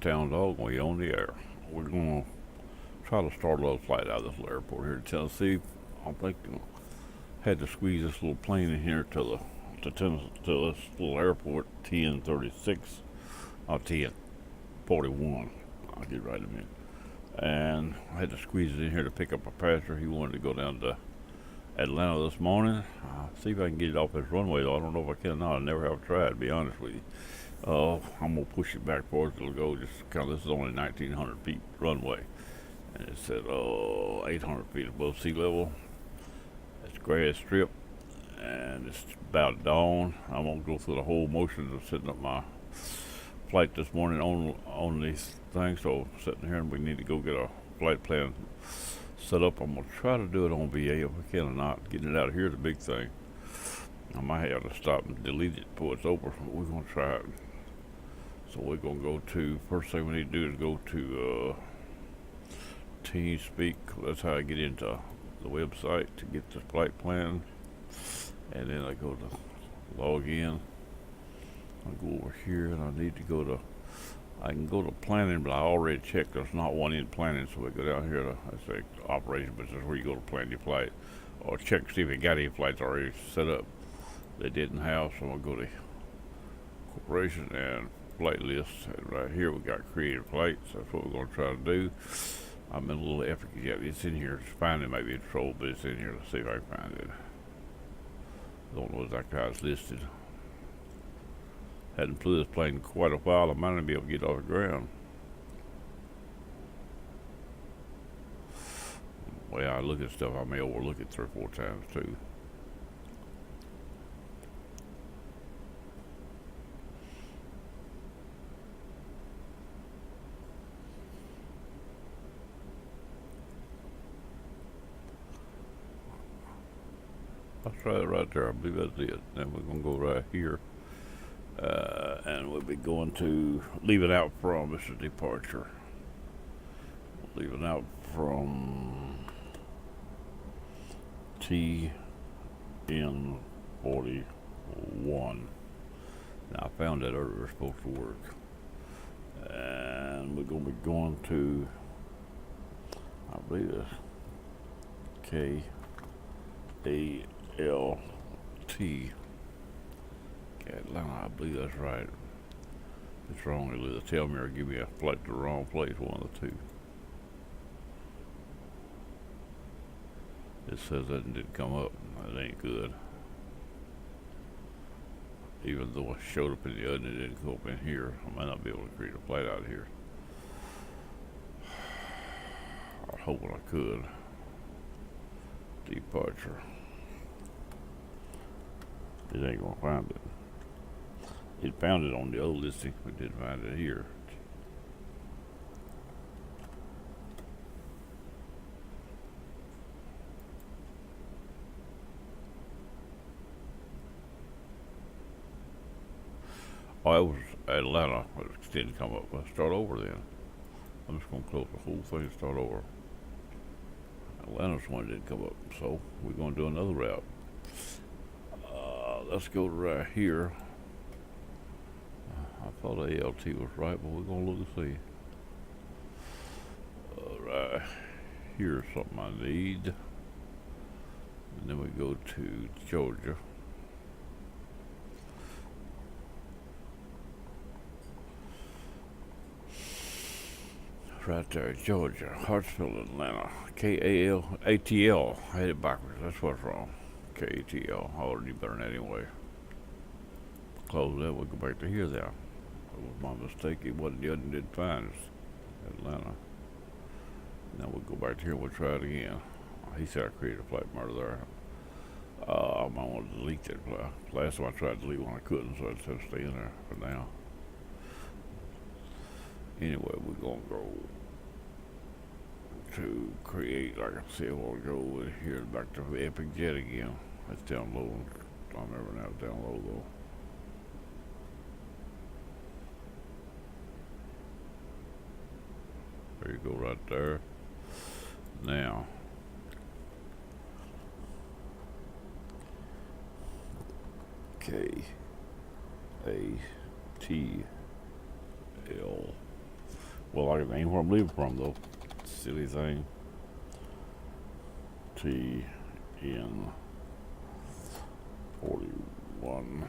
Town Dog, we on the air. We're gonna try to start a little flight out of this little airport here in Tennessee. I'm thinking had to squeeze this little plane in here to this little airport, TN36, or TN41. I'll get right in a minute. And I had to squeeze it in here to pick up a passenger. He wanted to go down to Atlanta this morning. See if I can get it off this runway, though. I don't know if I can or not. I never have tried, to be honest with you. I'm going to push it back forward. It'll go just kind of, this is only 1,900 feet runway. And it said, 800 feet above sea level. It's grass strip. And it's about dawn. I'm going to go through the whole motions of setting up my flight this morning on these things. So sitting here, and we need to go get a flight plan set up. I'm going to try to do it on VA if I can or not. Getting it out of here is a big thing. I might have to stop and delete it before it's over. But we're going to try it. So we're going to go to, first thing we need to do is go to TeamSpeak. That's how I get into the website to get the flight plan. And then I go to log in. I go over here and I need to go to, I can go to planning, but I already checked there's not one in planning, so we go down here to, I say operation, but this is where you go to plan your flight. Or check to see if you got any flights already set up. They didn't have, so I'll go to corporation and flight list. And right here we got created flights. That's what we're going to try to do. I'm in a little effort to get it's in here. It's finding might be in trouble, but it's in here. Let's see if I can find it. Don't know exactly how it's listed. Hadn't flew this plane in quite a while. I might not be able to get off the ground. Well, I look at stuff, I may overlook it 3 or 4 times too. I'll try it right there. I believe that's it. Then we're going to go right here. And we'll be going to leaving out from, this is departure. Leaving out from TN41. Now I found that earlier, it's supposed to work. And we're going to be going to, I believe it's KATL. Atlanta, I believe that's right. If it's wrong, it'll either tell me or give me a flight to the wrong place, one of the two. It says that didn't come up. That ain't good. Even though it showed up in the other, it didn't go up in here. I might not be able to create a flight out of here. I was hoping I could. Departure. It ain't gonna find it. It found it on the old listing. We didn't find it here. Oh, it was Atlanta, but it didn't come up. Let's start over then. I'm just gonna close the whole thing and start over. Atlanta's one didn't come up, so we're gonna do another route. Let's go right here. I thought ALT was right, but we're gonna look and see. Right here's something I need, and then we go to Georgia. Right there, Georgia, Hartsville, Atlanta, KATL. I had it backwards. That's what's wrong. KATL. I ought to do better than that anyway. Close that. We'll go back to here now. It was my mistake. It wasn't the other didn't find us. Atlanta. Now we'll go back to here. We'll try it again. He said I created a flight murder there. I might want to delete that flight. Last time I tried to delete one, I couldn't, so I just have to stay in there for now. Anyway, we're gonna go to create, like I said, we'll go over here back to Epic Jet again. That's down low. I remember now it's down low though. There you go, right there. Now, KATL. Well, I ain't where I'm leaving from though. Silly thing. TN41.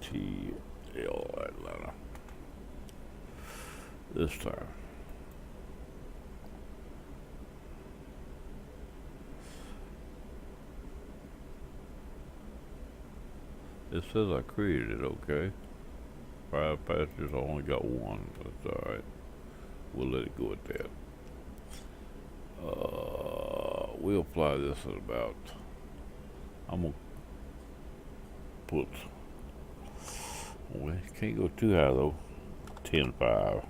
KATL Atlanta. This time. It says I created it, okay. 5 passengers, I only got 1. That's alright. We'll let it go at that. We'll fly this at about, I'm gonna put, well, can't go too high though. 10.5.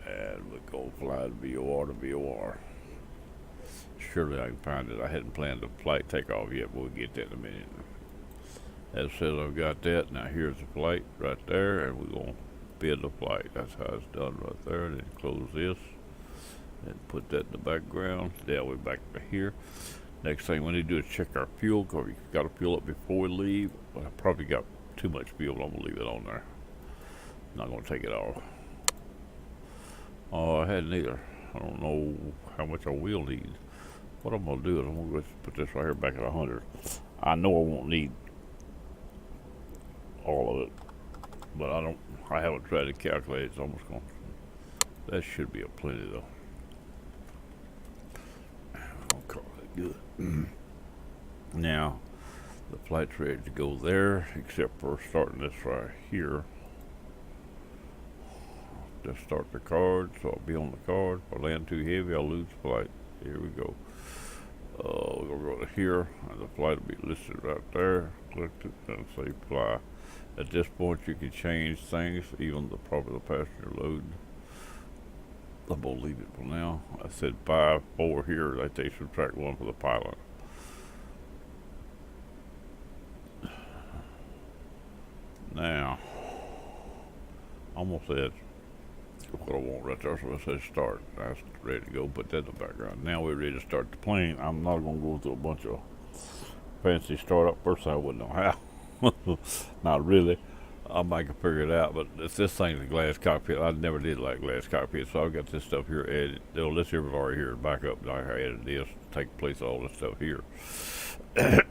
And we're gonna fly to VOR to VOR. Surely I can find it. I hadn't planned the flight takeoff yet, but we'll get that in a minute. As says, I've got that. Now here's the flight right there, and we're gonna bid the flight. That's how it's done right there. And then close this and put that in the background. Now we're back to here. Next thing we need to do is check our fuel, because we got to fuel up before we leave. I probably got too much fuel, but I'm gonna leave it on there. Not gonna take it off. I hadn't either. I don't know how much I will need. What I'm gonna do is I'm gonna put this right here back at 100. I know I won't need all of it, but I haven't tried to calculate it, so I'm just gonna, that should be a plenty though. I'll call it good. Now, the flight's ready to go there, except for starting this right here. Just start the card, so I'll be on the card. If I land too heavy, I'll lose the flight. Here we go. We're gonna go to here, and the flight will be listed right there. Click it and say fly. At this point, you can change things, even the passenger load. I'm gonna leave it for now. I said 5, 4 here. That they subtract 1 for the pilot. Now, I'm gonna say what I want right there, so it says start. That's ready to go. Put that in the background. Now we're ready to start the plane. I'm not gonna go through a bunch of fancy startup. First, I wouldn't know how. Not really. I might can figure it out, but if this thing's a glass cockpit, I never did like glass cockpit, so I've got this stuff here added. This here was already here, back up. I added this, take place of all this stuff here. And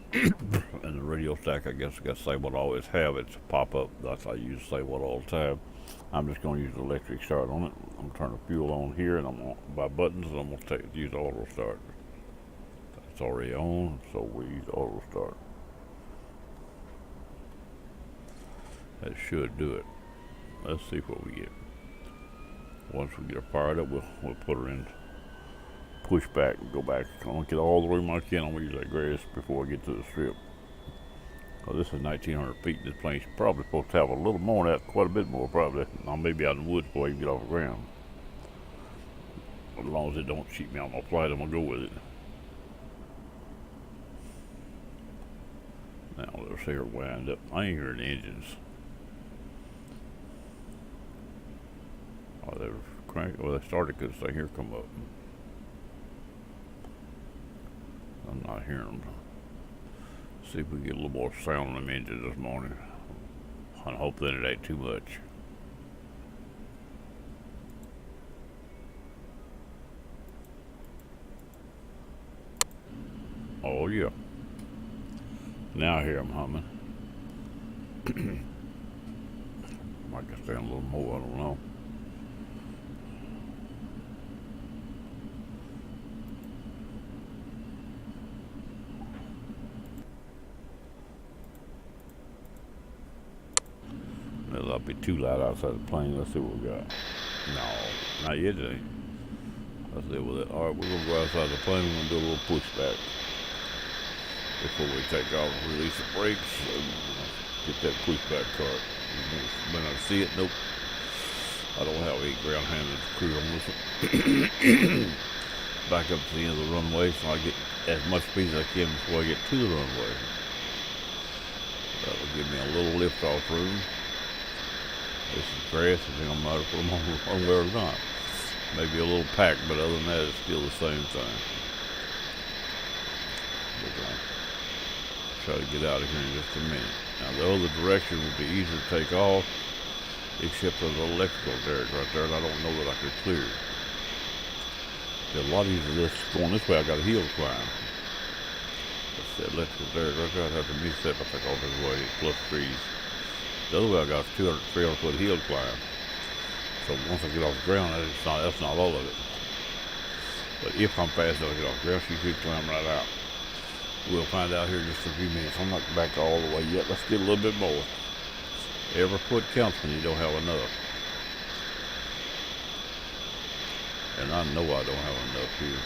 the radio stack, I guess, I got the same one I always have. It's a pop up. That's I use the same one all the time. I'm just going to use the electric start on it. I'm turning fuel on here, and I'm on by buttons, and I'm going to use auto start. It's already on, so we use auto start. That should do it. Let's see what we get. Once we get her fired up, we'll put her in push back and go back. I'm gonna get all the room I can. I'm gonna use that grass before I get to the strip. Well, this is 1,900 feet. This plane's probably supposed to have a little more than that, quite a bit more probably. I may be out in the woods before you get off the ground. As long as it don't cheat me on my flight, I'm gonna go with it. Now let's see her wind up. I ain't hearing the engines. Oh, they're cranking. Well, they started because they here come up. I'm not hearing them. See if we get a little more sound on them engines this morning. I hope that it ain't too much. Oh yeah. Now I hear them humming. Might get down a little more, I don't know. It'll be too loud outside the plane. Let's see what we got. No, not yet, it ain't. Let's deal with it. All right, we're gonna go outside the plane. We're gonna do a little pushback before we take off and release the brakes. Get that pushback cart. You may not see it. Nope. I don't have a ground handling crew on this one. Back up to the end of the runway, so I get as much speed as I can before I get to the runway. That will give me a little lift off room. This is grass, I think I'm going to put them on where or not. Maybe a little pack, but other than that, it's still the same thing. We're going to try to get out of here in just a minute. Now, the other direction would be easier to take off, except for the electrical derrick right there, and I don't know that I could clear. It's a lot easier going this way. I got a hill to climb. That's the electrical derrick right there. I'd have to miss that if I take off this way, plus trees. The other way I got a 200, 300 foot hill to climb. So once I get off the ground, that's not all of it. But if I'm fast enough to get off the ground, she should climb right out. We'll find out here in just a few minutes. I'm not back all the way yet. Let's get a little bit more. Every foot counts when you don't have enough. And I know I don't have enough here.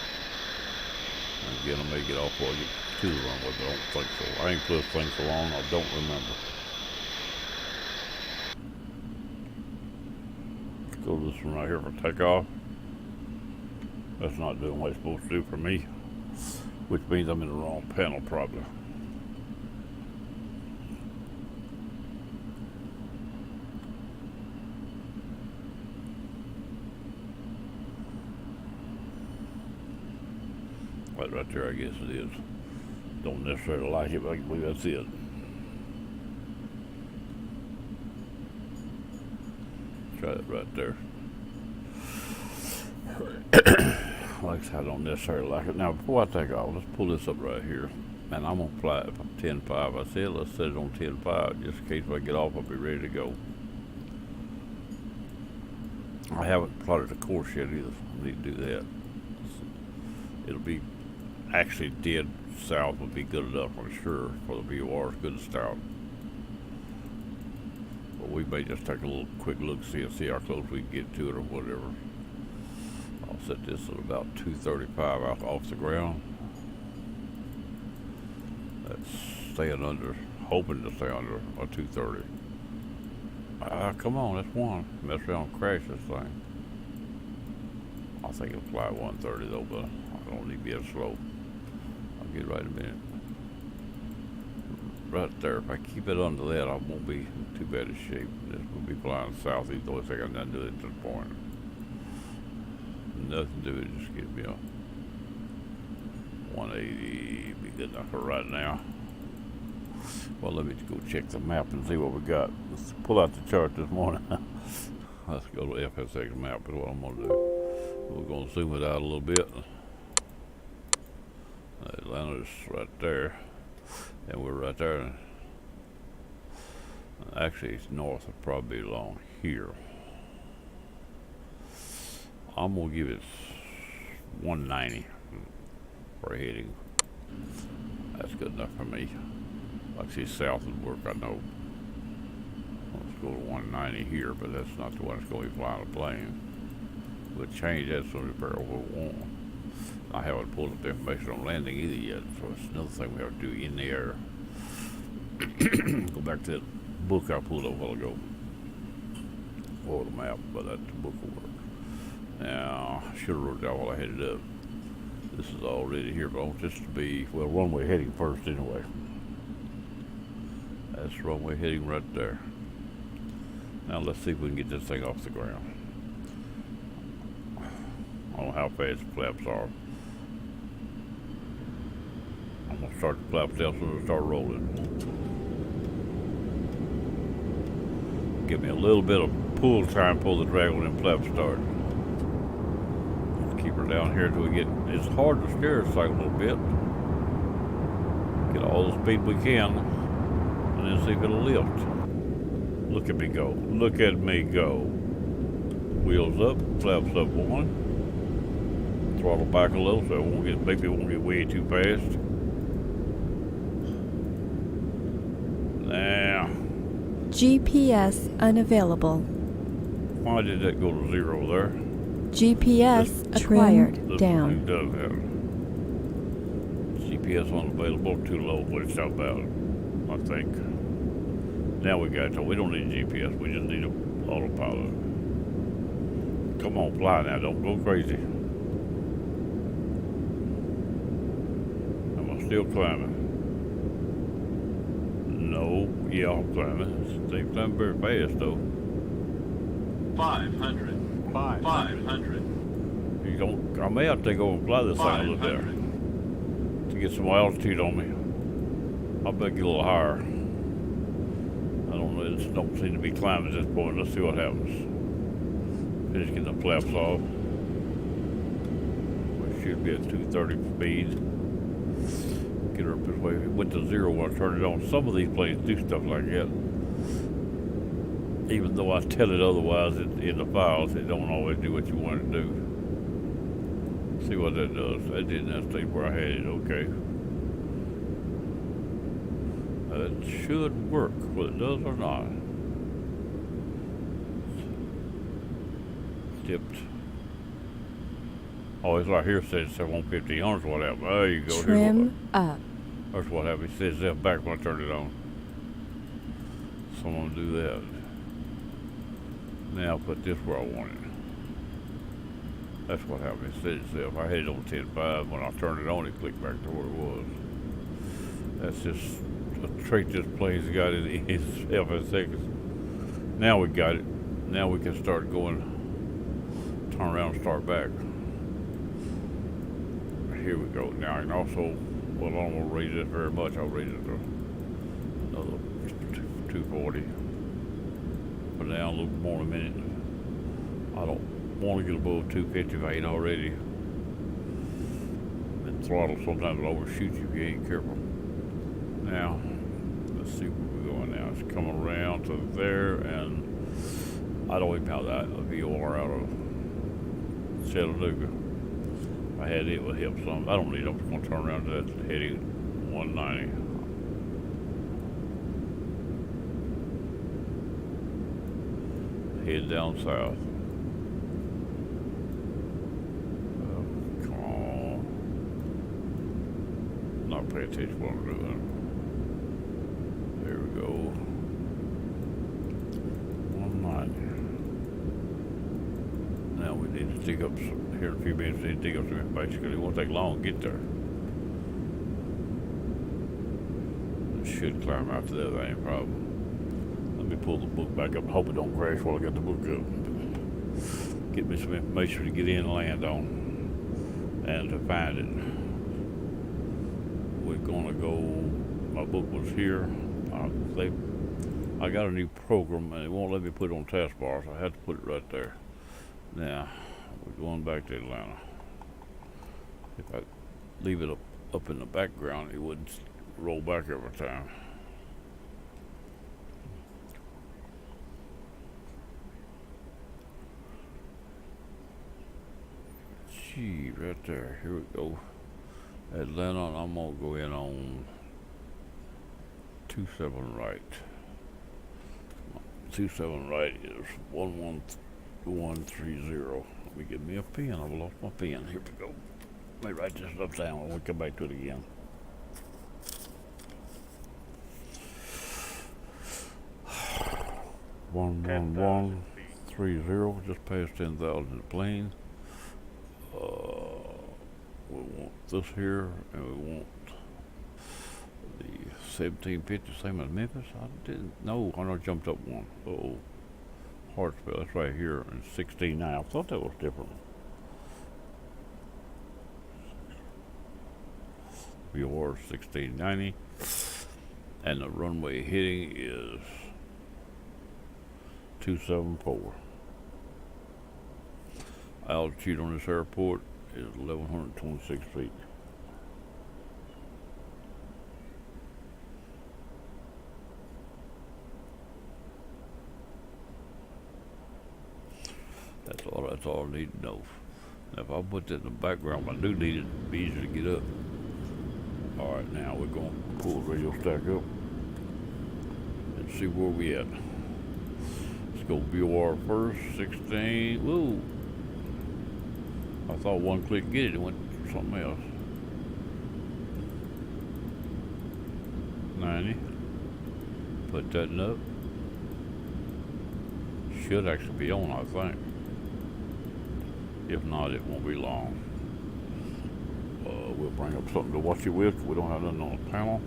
Again, I may get off before I get to the runway, but I don't think so. I ain't put this thing so long, I don't remember. Let's go to this one right here for takeoff. That's not doing what it's supposed to do for me, which means I'm in the wrong panel probably. Right there, I guess it is. Don't necessarily like it, but I believe that's it. Try it right there. Like I said, I don't necessarily like it. Now, before I take off, let's pull this up right here. And I'm going to fly it from 10.5. I said let's set it on 10.5 just in case if I get off, I'll be ready to go. I haven't plotted the course yet either. I need to do that. It'll be actually dead south would be good enough, I'm sure, for the VOR. It's good to start. But we may just take a little quick look, see how close we can get to it or whatever. I'll set this at about 235 off the ground. That's staying under, hoping to stay under a 230. Come on, that's one. Mess around and crash this thing. I think it'll fly 130 though, but I don't need to be as slow. I'll get right in a minute. Right there, if I keep it under that, I won't be in too bad a shape. This will be flying southeast, though I think I've nothing to do at this point. Nothing to do with it, just get me a 180, be good enough for right now. Well, let me go check the map and see what we got. Let's pull out the chart this morning. Let's go to FSX map is what I'm gonna do. We're gonna zoom it out a little bit. Atlanta's right there, and we're right there. Actually, it's north of probably along here. I'm gonna give it 190 for heading. That's good enough for me. Like see, south would work, I know. Let's go to 190 here, but that's not the one that's going to be flying a plane. We'll change that so it's very warm. I haven't pulled up the information on landing either yet, so it's another thing we have to do in the air. Go back to that book I pulled up a while ago. Or the map, but that book will work. Now, I should have wrote down while I headed up. This is already here, but I want this to be, well, runway heading first anyway. That's runway heading right there. Now let's see if we can get this thing off the ground. I don't know how fast the flaps are. I'm gonna start the flaps down so it'll start rolling. Give me a little bit of pull time, pull the drag when them flaps start. Let's keep her down here till we get, it's hard to steer this thing a little bit. Get all the speed we can, and then see if it'll lift. Look at me go. Look at me go. Wheels up, flaps up one. Throttle back a little so it won't get, maybe it won't get way too fast. Now. GPS unavailable. Why did that go to 0 there? GPS acquired. This Down. does have GPS unavailable, too low, what it's about, I think. Now we got it, so we don't need GPS, we just need an autopilot. Come on, fly now, don't go crazy. Am I still climbing? No, yeah, I'm climbing. They climb very fast though. 500. 500. You don't. I may have to go and fly this thing a little bit 500. to get some altitude on me. I bet get a little higher. I don't know. It just don't seem to be climbing at this point. Let's see what happens. Finish getting the flaps off. We should be at 230 speed. Get her up this way. It went to 0 when I turned it on. Some of these planes do stuff like that. Even though I tell it otherwise in the files, it don't always do what you want it to do. See what that does. That didn't have to stay where I had it. Okay. It should work, whether it does or not. Dipped. Oh, it's right here. It says 150 hundreds. What happened? There you go. Trim up. That's what happened. It says that back when I turned it on. So I'm gonna do that. Now put this where I want it. That's what happened. It said itself. I had it on 10.5. When I turned it on, it clicked back to where it was. That's just a trait this plane's got in his FSX. Now we got it. Now we can start going, turn around and start back. Here we go. Now I can also, well, I don't want to raise it very much. I'll raise it to another 240. Put it down a little more in a minute. I don't want to get above 250 if I ain't already. And throttle sometimes will overshoot you if you ain't careful. Now, let's see where we're going now. It's coming around to there, and I don't even have that a VOR out of Chattanooga. If I had it would help some. I don't need it. I'm just going to turn around to that heading 190. Head down south. Come on. Not pay attention to what I'm doing. There we go. 190. Now we need to dig up some, here in a few minutes, we need to dig up some information because it won't take long to get there. It should climb after that, that ain't a problem. Let me pull the book back up and hope it don't crash while I got the book up. Get me some information to get in and land on and to find it. We're gonna go, my book was here. I got a new program and it won't let me put it on taskbar, so I had to put it right there. Now, we're going back to Atlanta. If I leave it up in the background, it wouldn't roll back every time. Gee, right there. Here we go. Atlanta, and I'm gonna go in on 27 right. 27 right is 11130. Let me get me a pen. I've lost my pen. Here we go. Let me write this stuff down and we'll come back to it again. One 11130, just past 10,000 in the plane. We want this here, and we want the 1750, same as Memphis. I didn't know. I know I jumped up one. Oh, hard spell. That's right here, and 16.9. I thought that was different. VOR 1690, and the runway heading is 274. Altitude on this airport is 1,126 feet. That's all I need to know. Now if I put that in the background, I do need it to be easier to get up. Alright, now we're going to pull the radio stack up and see where we at. Let's go VOR first, 16. Woo! I thought one click get it, it went to something else. 90. Put that up. Should actually be on, I think. If not, it won't be long. We'll bring up something to watch it with. We don't have nothing on the panel.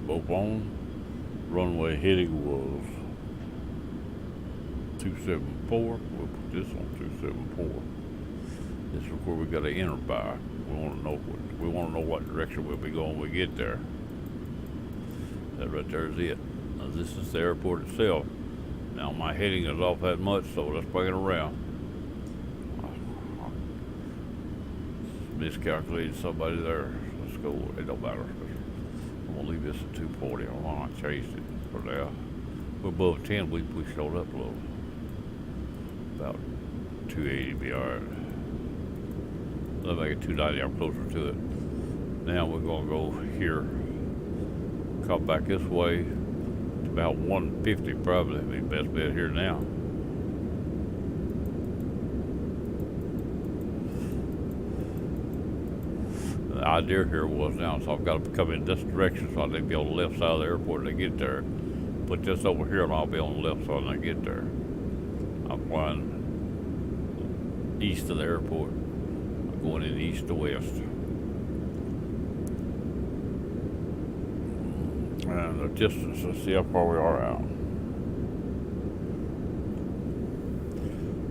both on. Runway heading was 274. We'll put this on 274. This is where we got to enter by. We want to know what direction we'll be going when we get there. That right there is it. Now this is the airport itself. Now my heading is off that much, so let's bring it around. Miscalculated somebody there. Let's go. It don't matter. I'm gonna leave this at 240. I changed it for now. We're above 10. We showed up a little. About 280 be alright. Let's make it 290. I'm closer to it. Now we're gonna go here. Come back this way. It's about 150 probably. Be best bet here now. The idea here was now, so I've got to come in this direction so I can be on the left side of the airport when I get there. Put this over here and I'll be on the left side when I get there. I'm flying east of the airport. I'm going in east to west. And the distance, let's see how far we are out.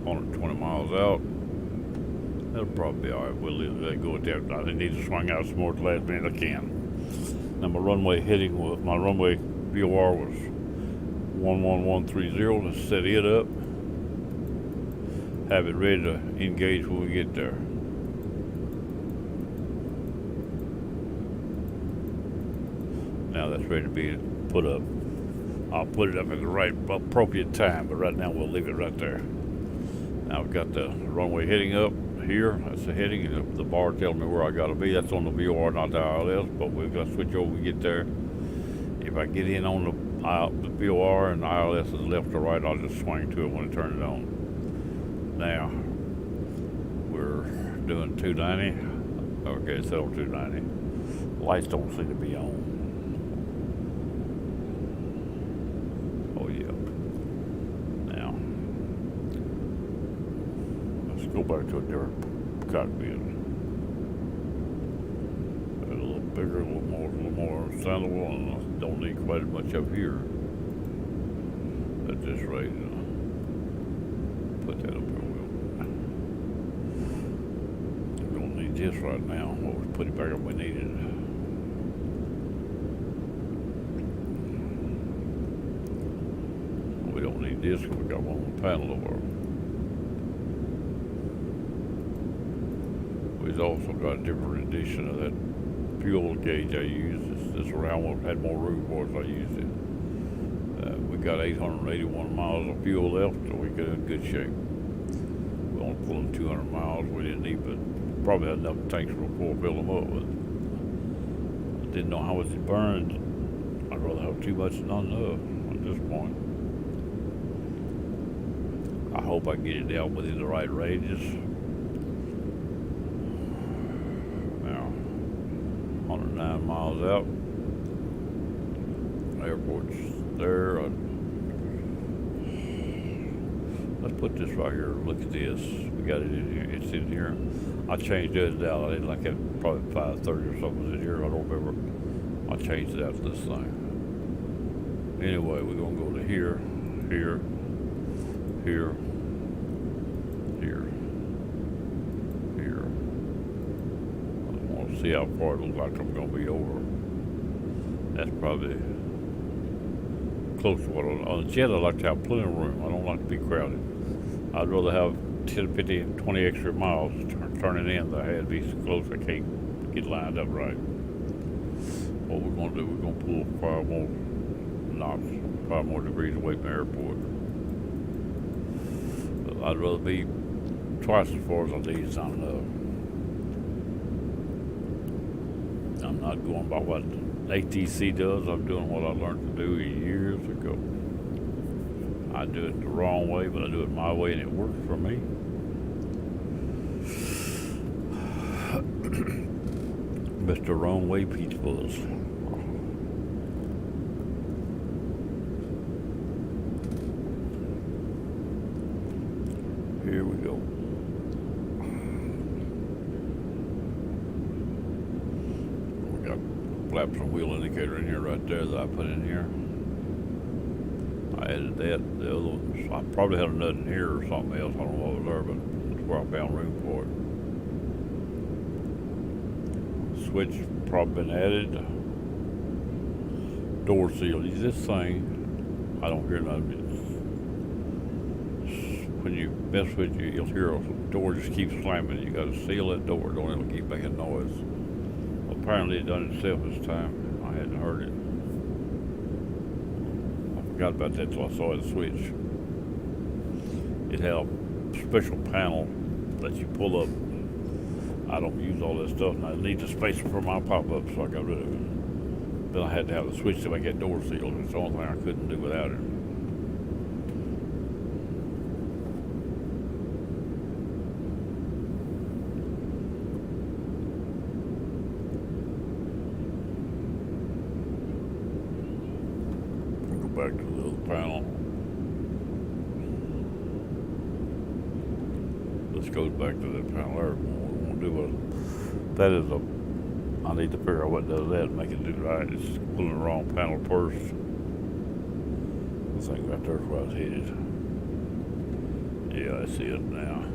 120 miles out. That'll probably be alright. We'll let that go at that. I need to swing out some more at the last minute I can. Now my runway heading was, my runway VOR was 11130. Let's set it up. Have it ready to engage when we get there. Now that's ready to be put up. I'll put it up at the right appropriate time, but right now we'll leave it right there. Now I've got the runway heading up here. That's the heading. The bar tells me where I got to be. That's on the VOR, not the ILS, but we've got to switch over when we get there. If I get in on the VOR and the ILS is left or right, I'll just swing to it when I turn it on. Now, we're doing 290. Okay, it's on 290. Lights don't seem to be on. Oh, yeah. Now, let's go back to a different cockpit. A little bigger, a little more understandable, and I don't need quite as much up here at this rate. Put that up there. We don't need this right now. We'll put it back up we need it. We don't need this because we got one on the panel over. We've also got a different edition of that fuel gauge I used. This round one had more room for it, so I used it. We got 881 miles of fuel left, so we got in good shape. We only pulled 200 miles. We didn't need, but probably had enough tanks before we fill them up. But I didn't know how much it burned. I'd rather have too much than not enough at this point. I hope I can get it down within the right ranges. Now, 109 miles out. Airport's there. Let's put this right here. Look at this. We got it in here. It's in here. I changed it out. I didn't like it. Probably 530 or something was in here. I don't remember. I changed it out to this thing. Anyway, we're gonna go to here, here, here, here, here. I want to see how far it looks like I'm gonna be over. That's probably close to what on the jet. I like to have plenty of room. I don't like to be crowded. I'd rather have 10, 15, 20 extra miles turning in than I had to be so close I can't get lined up right. What we're going to do, we're going to pull 5 more knots, 5 more degrees away from the airport. But I'd rather be twice as far as I need. It's not enough. I'm not going by what ATC does. I'm doing what I learned to do years ago. I do it the wrong way, but I do it my way, and it works for me. Mr. Wrong Way Peach Fuzz. Here we go. We got flaps and wheel indicator in here right there that I put in here. I added that. The other ones, I probably had a nut in here or something else. I don't know what was there, but that's where I found room for it. Switch probably been added. Door seal. This thing, I don't hear nothing. When you mess with you, you'll hear a door just keeps slamming. You got to seal that door. Don't let it keep making noise. Apparently it done itself this time. I hadn't heard it. I forgot about that till I saw the switch. It had a special panel that you pull up. I don't use all that stuff, and I need the spacer for my pop-up, so I got rid of it. Then I had to have the switch to make that door sealed. It's the only thing I couldn't do without it. Back to the other panel. This goes back to that panel there. We won't do that is a, I need to figure out what does that and make it do right. It's pulling the wrong panel first. I think right there's where I was headed. Yeah, I see it now.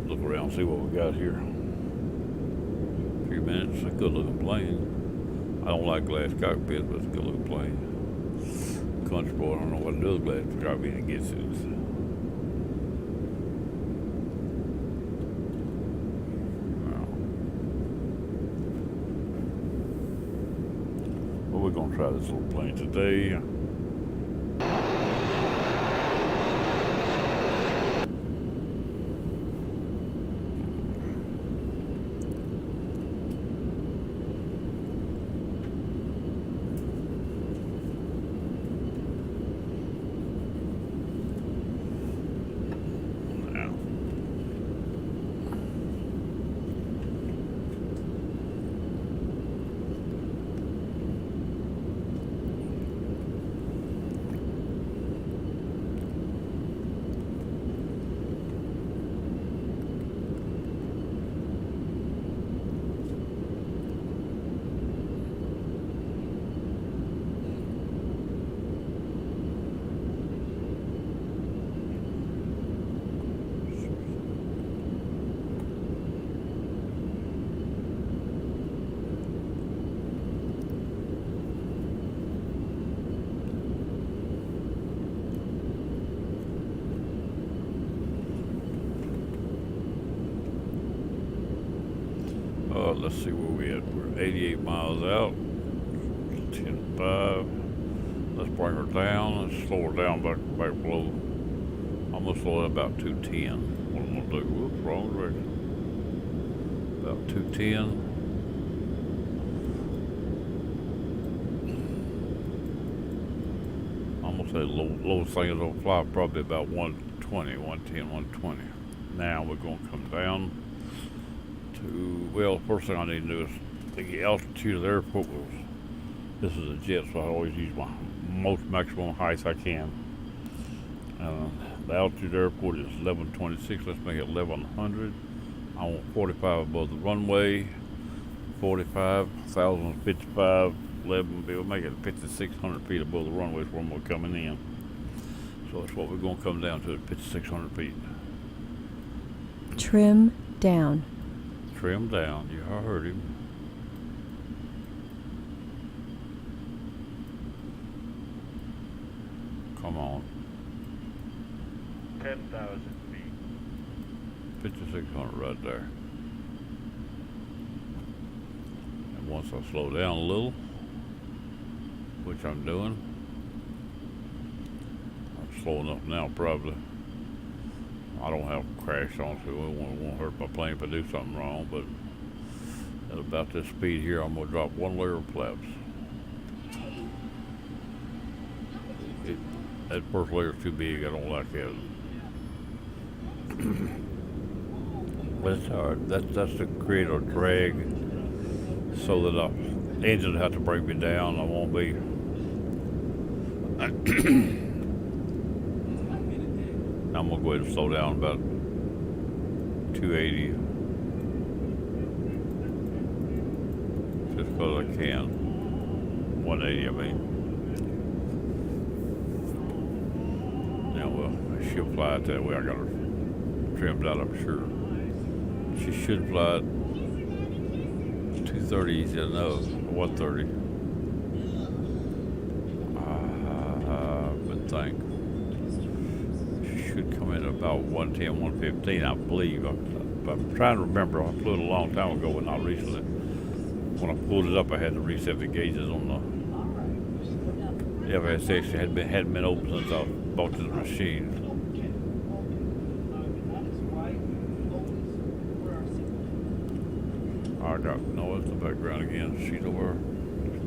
Look around, see what we got here. A few minutes, a good looking plane. I don't like glass cockpits, but it's a good looking plane. Country boy, I don't know what to do with glass cockpit and gets it. Well, we're gonna try this little plane today. Let's see where we at. We're 88 miles out. 10.5. Let's bring her down. Let's slow her down back below. I'm gonna slow it about 210. What I'm gonna do? Whoops, wrong direction. About 210. I'm gonna say the lowest thing is gonna fly probably about 120, 110, 120. Now we're gonna come down. Well, the first thing I need to do is the altitude of the airport this is a jet, so I always use my most maximum height I can. The altitude of the airport is 1126. Let's make it 1100. I want 45 above the runway. 45,055. 11. We'll make it 5,600 feet above the runway is where we're coming in. So that's what we're going to come down to, 5,600 feet. Trim down. Trim down. Yeah, I heard him. Come on. 10,000 feet. 5,600 right there. And once I slow down a little, which I'm doing, I'm slow enough now probably. I don't have a crash on, so it won't hurt my plane if I do something wrong, but at about this speed here, I'm going to drop one layer of flaps. That first layer is too big, I don't like it. That's hard. That's to create a drag so that the engine will have to bring me down. I won't be. I'm gonna go ahead and slow down about 280. Just because I can. 180, I mean. Yeah, well, she'll fly it that way. I got her trimmed out, I'm sure. She should fly it 230 easy enough, 130. I would think. She should come in about 110, 115, I believe. I'm trying to remember. I flew it a long time ago, but not recently. When I pulled it up, I had to reset the gauges on the FSX. It hadn't been open since I bought this machine. I got noise in the background again. She's over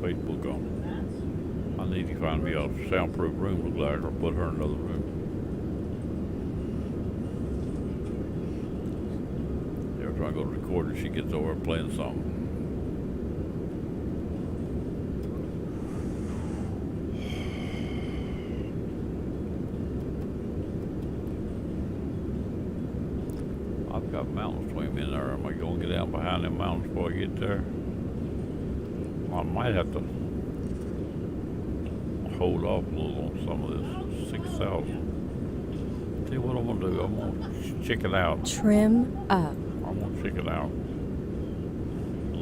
Facebook on. I need to find me a soundproof room, look like, or put her in another room. Every time I go to record it, she gets over playing something. I've got mountains between me and there. Am I going to get out behind them mountains before I get there? Well, I might have to hold off a little on some of this 6,000. Tell you what I'm going to do. I'm going to check it out. Trim up. I'm going to check it out.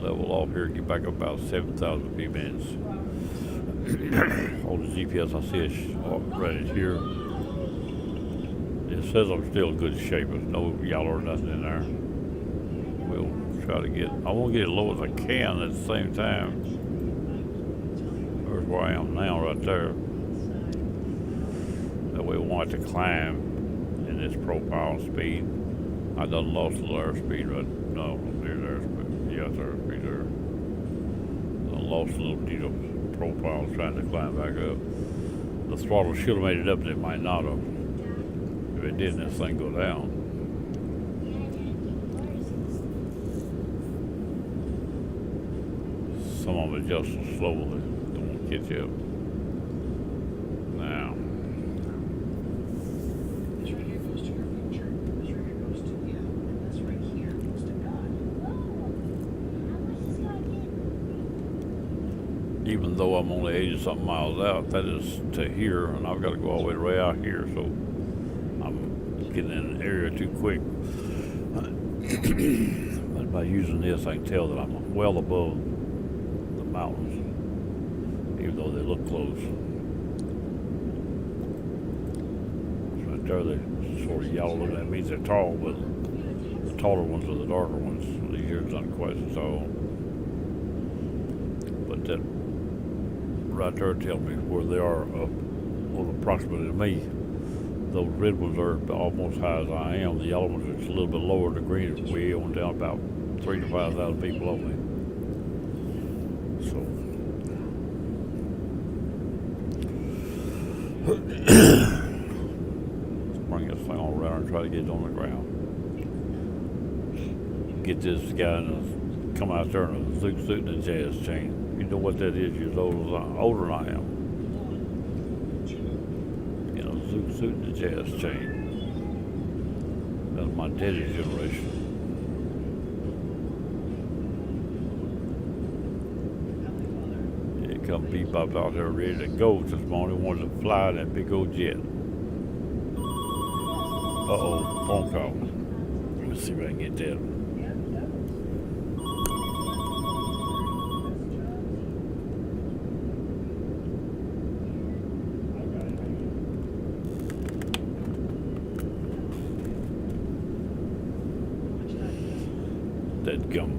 Level off here, get back up about 7,000 feet minutes. Hold the GPS, I see it right here. It says I'm still in good shape. There's no yellow or nothing in there. We'll try to get, I want to get as low as I can at the same time. There's where I am now, right there. That way we won't have to climb in this profile speed. I done lost a little airspeed, right? No, there's airspeed. Yeah, it's airspeed there. I lost a little bit of profile trying to climb back up. The throttle should have made it up, but it might not have. If it didn't, this thing go down. Some of them adjust so slowly, don't get you up. Now. This right here goes to your future. This right here goes to you. And this right here goes to God. Even though I'm only 80-something miles out, that is to here, and I've got to go all the way out here, so I'm getting in an area too quick. But by using this, I can tell that I'm well above the mountains, even though they look close. Right there, they're sort of yellow, and that means they're tall, but the taller ones are the darker ones. These years aren't quite so tall. But that right there tells me where they are well, approximately to me. Those red ones are almost as high as I am. The yellow ones are just a little bit lower. The green is way on down about 3,000 to 5,000 feet below me. So let's bring this thing all around and try to get it on the ground. Get this guy in come out there in a zoot suit and a jazz chain. You know what that is? You're older than I am. You know, zoot suit and a jazz chain. That's my daddy's generation. Yeah, come bebop out there ready to go this morning. Wanted to fly that big old jet. Uh-oh, phone call. Let's see if I can get that. That gum.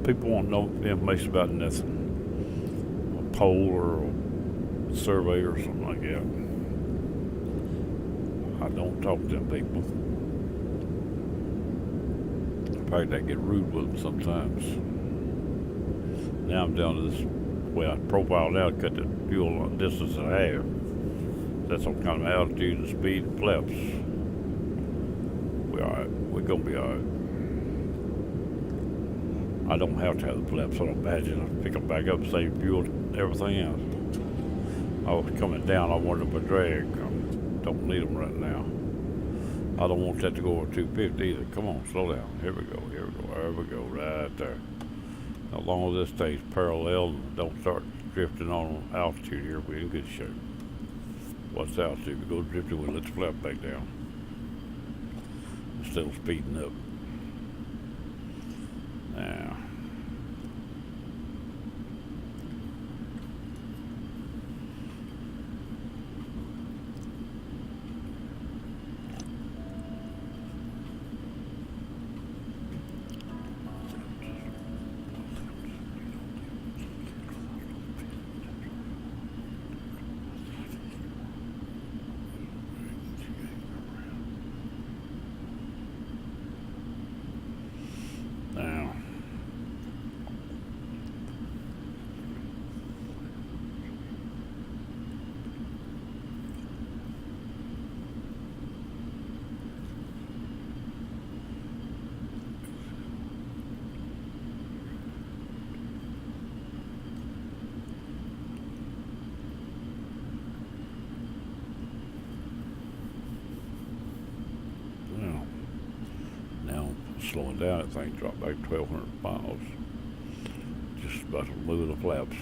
People won't know information about nothing. A poll or a survey or something like that. I don't talk to them people. In fact, I get rude with them sometimes. Now I'm down to this way I profiled out, cut the fuel distance in half. That's on kind of altitude and speed and flaps. We're alright. We're gonna be alright. I don't have to have the flaps on a badge. I pick them back up, save fuel, and everything else. I was coming down, I wanted them a drag. I don't need them right now. I don't want that to go over 250 either. Come on, slow down. Here we go, here we go, there we go, right there. As long as this stays parallel and don't start drifting on altitude here, we're in good shape. What's altitude? If it goes drifting, we'll let the flap back down instead of speeding up. Now, now. Now, now slowing down, that thing dropped back 1,200 miles. Just about to move the flaps.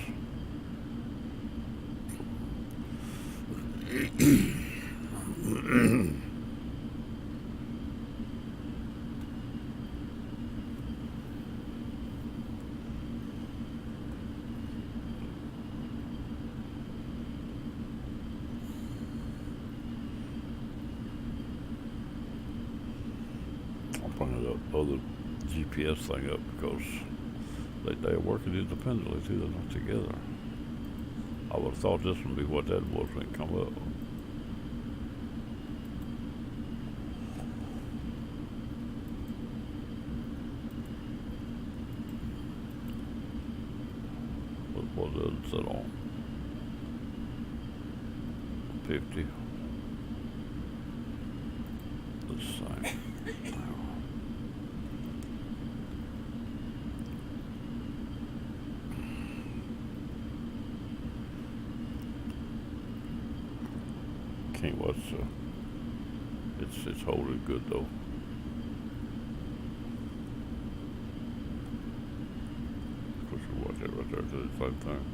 I'll bring the other GPS thing up because they're working independently too. They're not together. I would have thought this would be what that was when it come up. What does it sit on? 50. Let's see. Can't watch. It's holding good though. Of course, you watch it right there at the same time.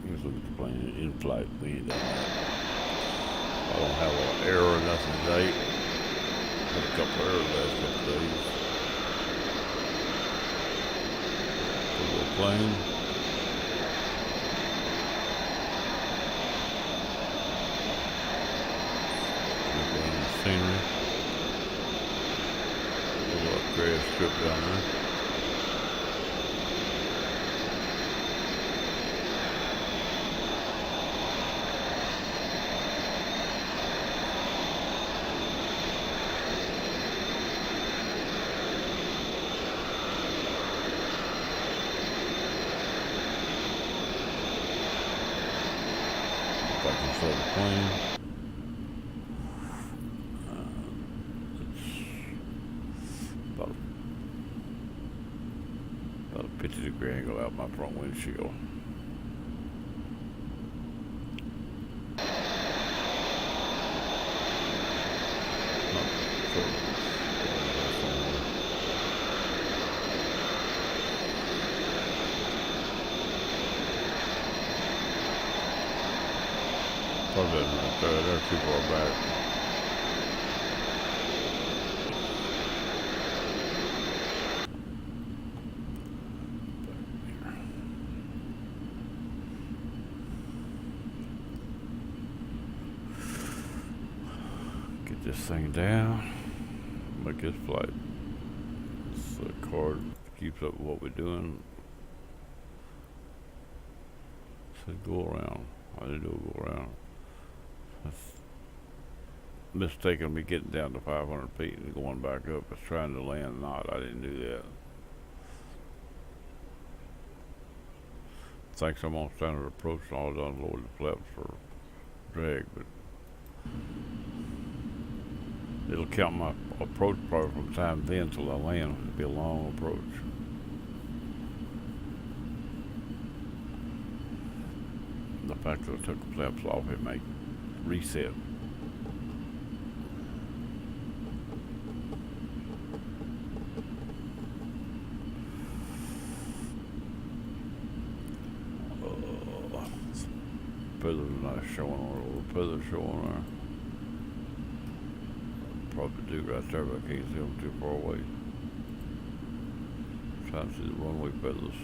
Here's look at the plane in flight. We ain't done that. I don't have an error or nothing today. Had a couple of errors the last couple of days. Put a little plane. Look around the scenery. A little grass strip down there. Back inside the plane. It's about a 50-degree angle out my front windshield. Probably right there. They're too far back. Get this thing down. Make this flight. This card keeps up with what we're doing. Said go around. I didn't do a go around. That's mistaken me getting down to 500 feet and going back up. It's trying to land not. I didn't do that. Thinks I'm on standard approach and all done lowered the flaps for drag, but it'll count my approach probably from time then till I land. It'll be a long approach. the fact that I took the flaps off, it may reset. Feathers not showing on a little feather showing there. Probably do right there, but I can't see them too far away. Trying to see the runway feathers.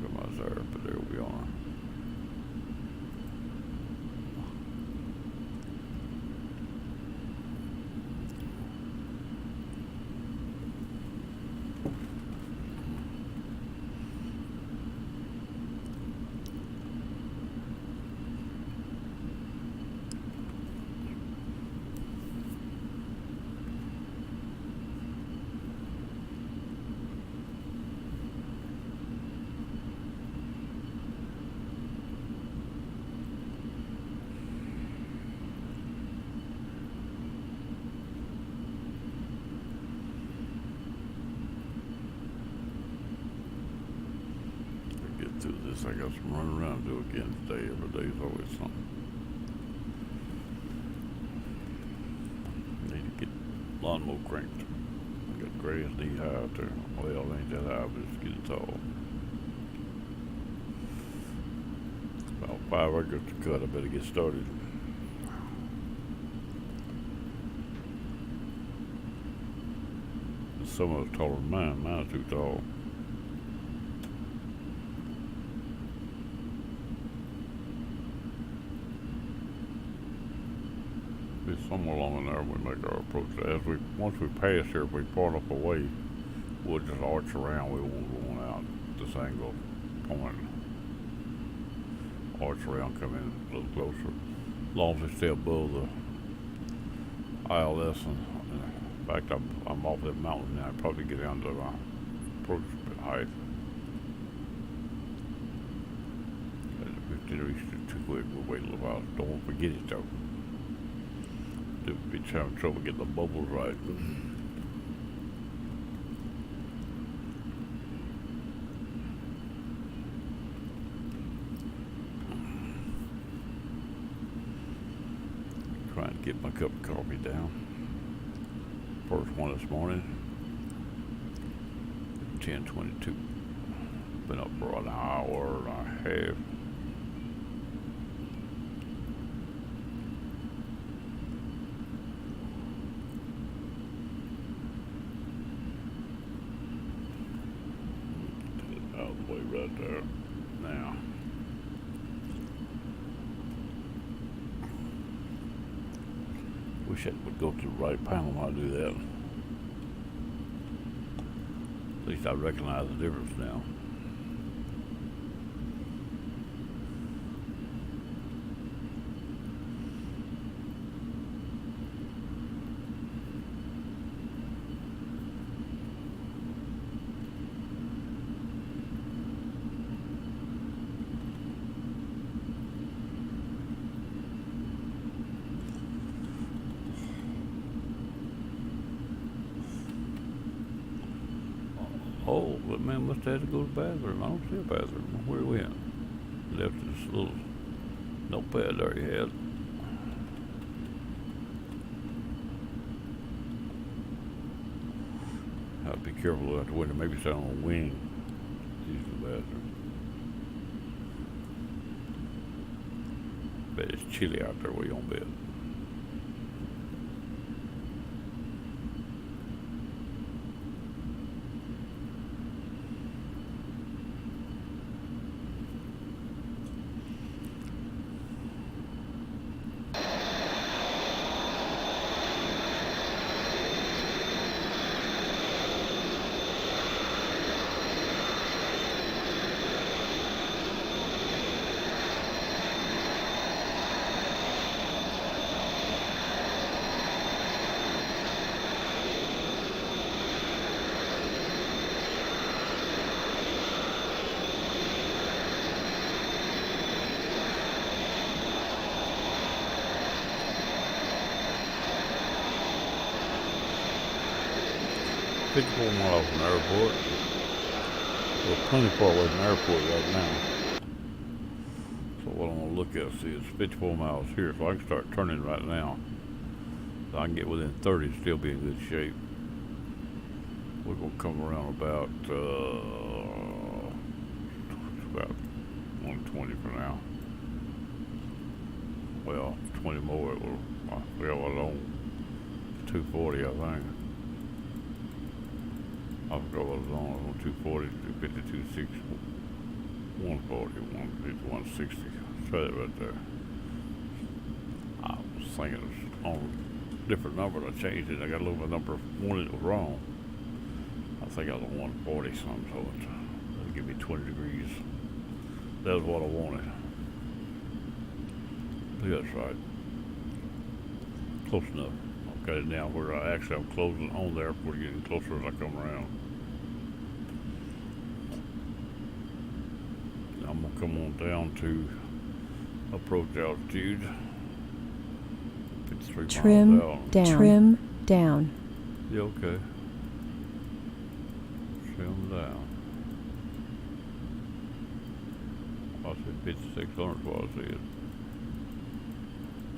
Come out there, but there we are. Through this, I got some running around to do again today. Every day's always something. Need to get lawnmower cranked. I got grass knee high out there. Well, it ain't that high, but it's getting tall. About 5 acres to cut. I better get started. Some of it's taller than mine. Mine's too tall. Somewhere along in there we make our approach. Once we pass here, if we part up away, we'll just arch around. We won't go on out this angle point. Arch around, come in a little closer. As long as we stay above the ILS, and in fact, I'm off that mountain now. I'd probably get down to my approach height. If we reach it too quick, we'll wait a little while. Don't forget it though. Be having trouble getting the bubbles right. Trying to get my cup of coffee down. First one this morning. 10:22. Been up for an hour and a half. Right there. Now, wish I would go to the right panel when I do that. At least I recognize the difference now. Oh, but man must have had to go to the bathroom. I don't see a bathroom. Where we at? Left this little notepad there he had. Have to be careful out the window. Maybe stand on a wing. Use the bathroom. Bet it's chilly out there where you on bed. Pickleball miles from the airport. We're plenty far away from the airport right now. what I'm gonna look at. See, it's 54 miles here, so I can start turning right now. So I can get within 30 and still be in good shape. We're gonna come around about 120 for now. Well, 20 more. It will. I forgot what it's on. 240, I think. I forgot what it was on. It was on 240, 250, 260, 140, 150, 160. Try that right there. I was thinking it was on a different number. I changed it. I got a little bit number one that was wrong. I think I was on 140 something, so it'll give me 20 degrees. That was what I wanted. Yeah, that's right. Close enough. Okay, now where I'm closing on the airport, getting closer as I come around. Now I'm gonna come on down to approach altitude. 53 Trim miles out. down. Trim down. Yeah, okay. Trim down. I said 5600 what I said.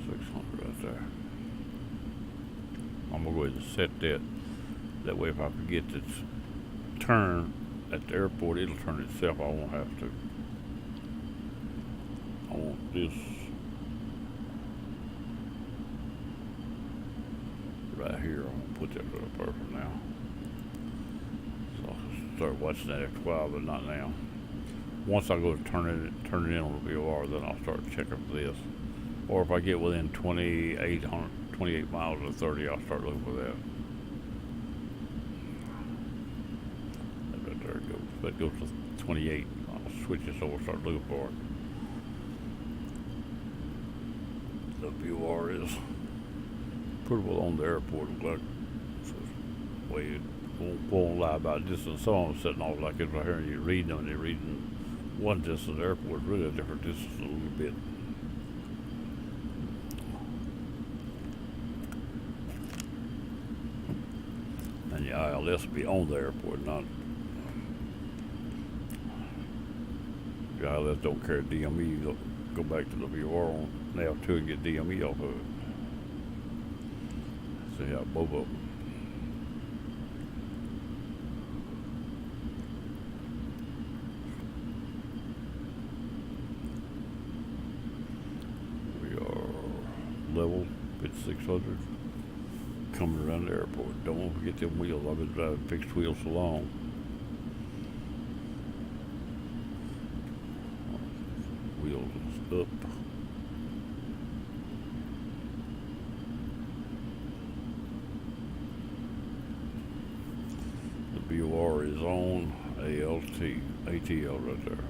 600 right there. I'm gonna go ahead and set that. That way if I forget to turn at the airport, it'll turn itself. I won't have to. I want this right here. I'm gonna put that right there for now. So I'll start watching that after a while, but not now. Once I go to turn it in on the VOR, then I'll start checking for this. Or if I get within 28 miles of 30, I'll start looking for that. That right there goes. That goes to 28. I'll switch this over, start looking for it. The VOR is pretty well on the airport. I'm glad. So way it won't lie about distance. Some of them sitting off like it's right here, and you're reading them, and they're reading one distance. The airport is really a different distance a little bit. And the ILS will be on the airport, not the ILS don't carry DME. You go back to the VOR on nav 2 and get DME off of it. So yeah, both of them. We are level 5600. Coming around the airport. Don't forget them wheels. I've been driving fixed wheels so long. Wheels is up. The VOR is on ATL right there.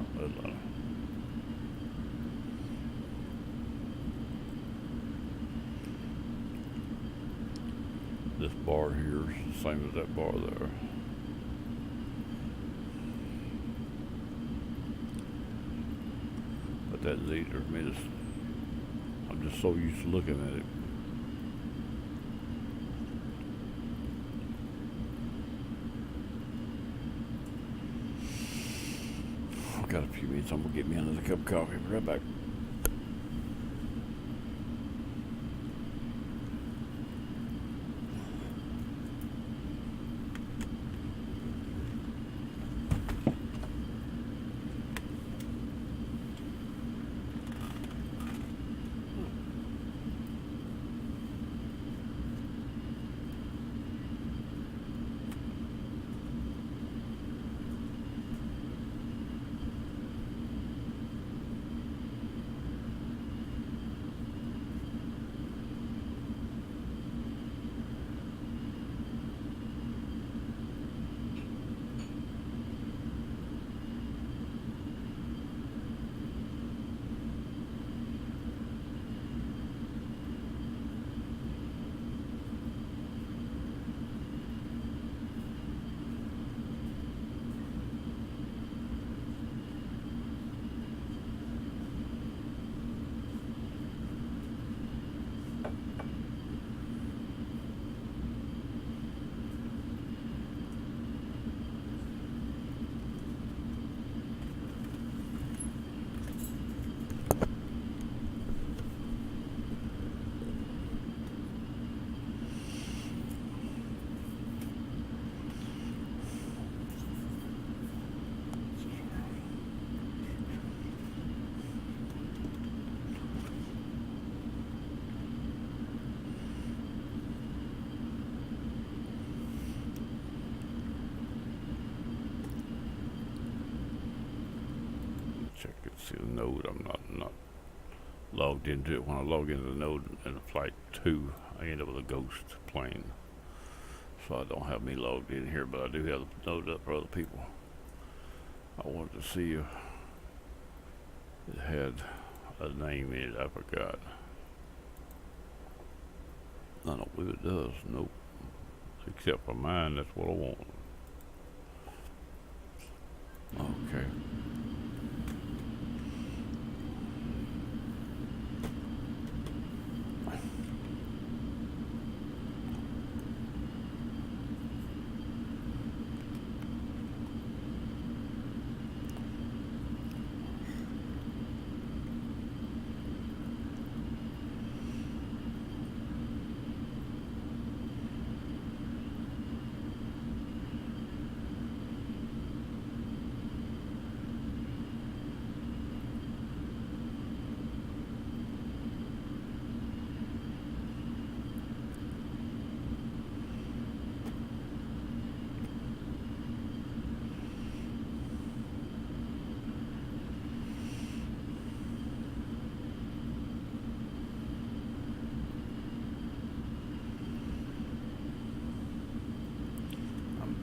This bar here is the same as that bar there. But that's easier for me to. I'm just so used to looking at it. I've got a few minutes. I'm gonna get me another cup of coffee. Be right back. see the node. I'm not logged into it. When I log into the node in the flight 2, I end up with a ghost plane. So I don't have me logged in here, but I do have the node up for other people. I wanted to see if it had a name in it. I forgot. I don't believe it does. Nope. Except for mine, that's what I want. Okay.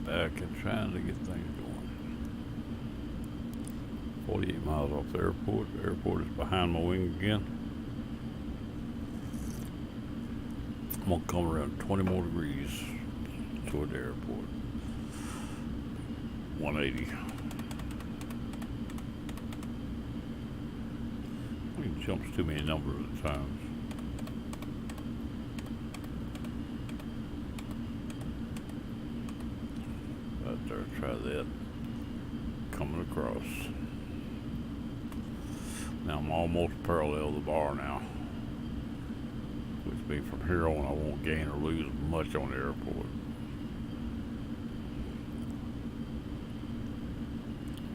Back and trying to get things going. 48 miles off the airport. The airport is behind my wing again. I'm gonna come around 20 more degrees toward the airport. 180. It jumps too many numbers at times. Right there, try that. Coming across. Now I'm almost parallel the bar now. Which means from here on I won't gain or lose much on the airport.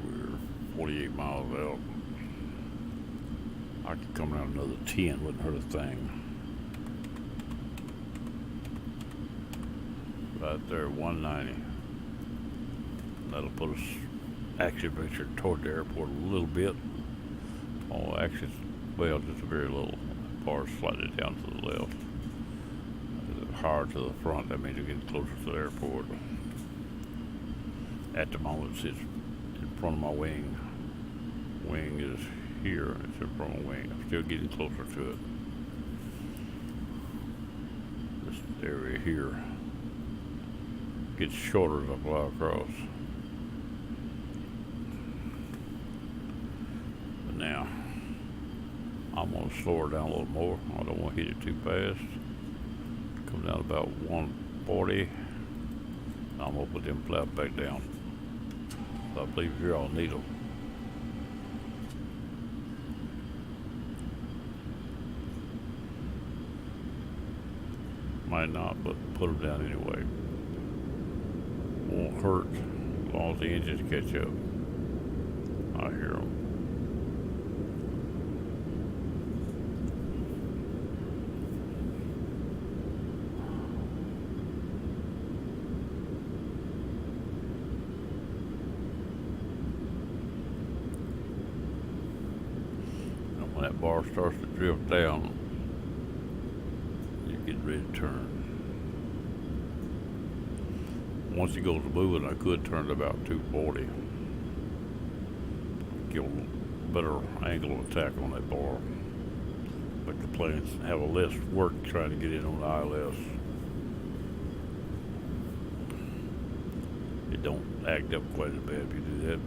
We're 48 miles out. I could come around another 10, wouldn't hurt a thing. Right there, 190. That'll put us actually venture toward the airport a little bit. Oh, actually, well, just a very little. Bar slightly down to the left. Higher to the front, that means you're getting closer to the airport. At the moment, it sits in front of my wing. Wing is here, it's in front of my wing. I'm still getting closer to it. This area here gets shorter as I fly across. But now, I'm going to slow her down a little more. I don't want to hit it too fast. Come down about 140. I'm going to put them flaps back down. So I believe here I'll need them. Might not, but put them down anyway. Won't hurt as long as the engines catch up. I hear them. And when that bar starts to drift down, you get ready to turn. Once it goes moving, I could turn to about 240. Get a better angle of attack on that bar. But the planes have a less work trying to get in on the ILS. It don't act up quite as bad if you do that.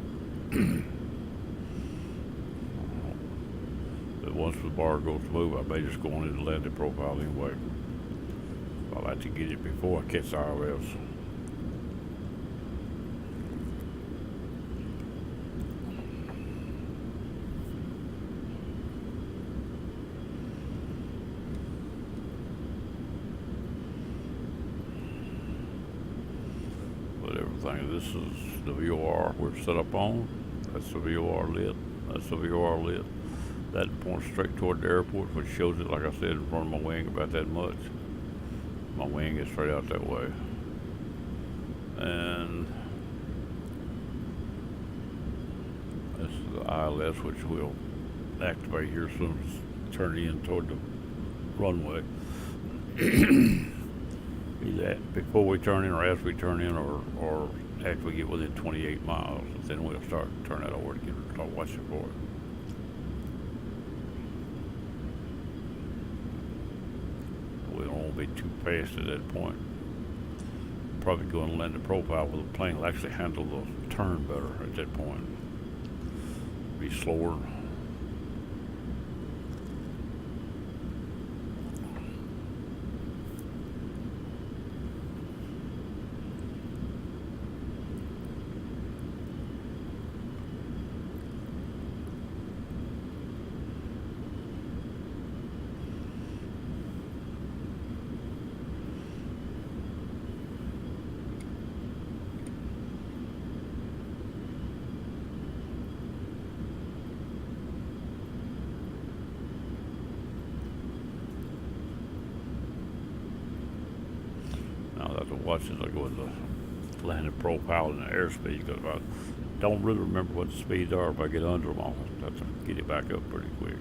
But once the bar goes to move, I may just go on into the landing profile anyway. I like to get it before I catch the ILS. But everything, this is the VOR we're set up on. That's the VOR lit. That's the VOR lit. That points straight toward the airport, which shows it, like I said, in front of my wing about that much. My wing is straight out that way. And This is the ILS, which will activate here as soon as turn in toward the runway. Either before we turn in or as we turn in, or after we get within 28 miles. Then we'll start turn that over to start watching for it. We don't want to be too fast at that point. Probably go and land the profile where the plane will actually handle the turn better at that point. Be slower. Now I have to watch as I go into landing profile and the airspeed, because I don't really remember what the speeds are. If I get under them, I'll have to get it back up pretty quick.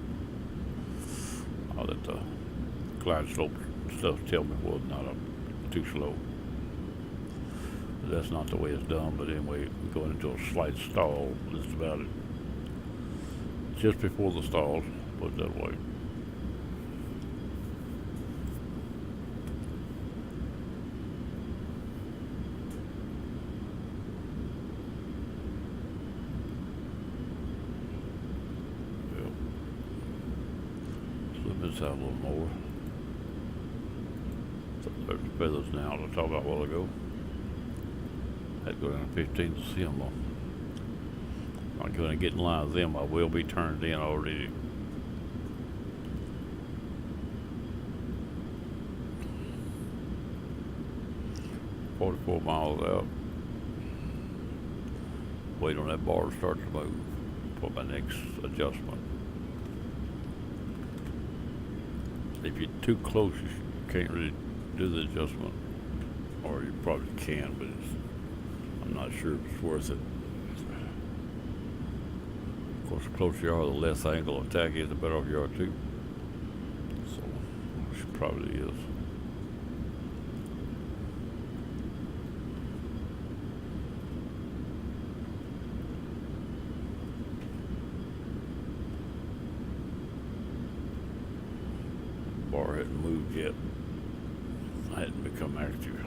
I'll let the glide slope stuff tell me whether or not I'm too slow. But that's not the way it's done. But anyway, we're going into a slight stall. Just about it. Just before the stall, put it that way. This out a little more. So there's the feathers now that I talked about a while ago. Had to go down to 15 to see them. I'm going to get in line with them. I will be turned in already. $44 miles out. Wait on that bar to start to move for my next adjustment. If you're too close, you can't really do the adjustment, or you probably can, but I'm not sure if it's worth it. Of course, the closer you are, the less angle of attack is, the better off you are too. So, which probably is. Bar hadn't moved yet. I hadn't become active.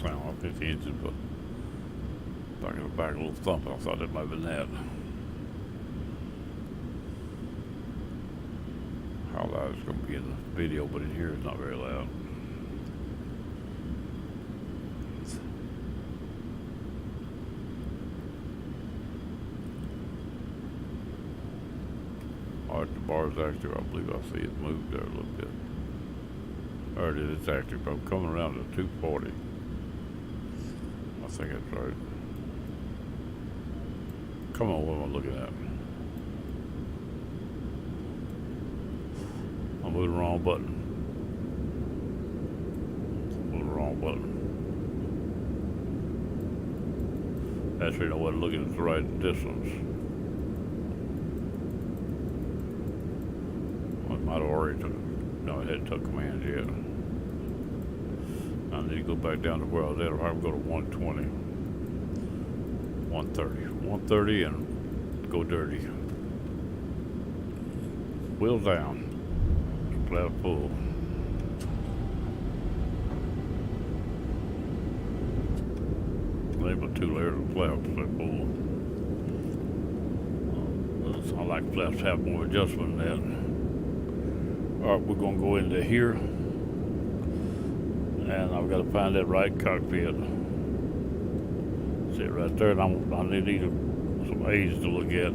Sound like the engine, but back in the back, a little thump. I thought it might have been that. How loud it's going to be in the video, but in here it's not very loud. Alright, the bar's active. I believe I see it move there a little bit. There it is, it's active. I'm coming around to 240. I think that's right. Come on, what am I looking at? I'm moving the wrong button. Moving the wrong button. Actually, I wasn't looking at the right distance. I might have already took, no, I hadn't took commands yet. I need to go back down to where I was at. If I can go to 120, 130 and go dirty. Wheels down, flap full. Label 2 layers of flaps, flap full. I like flaps to have more adjustment than that. Alright, we're going to go into here. And I've got to find that right cockpit. See it right there, and I need some aids to look at.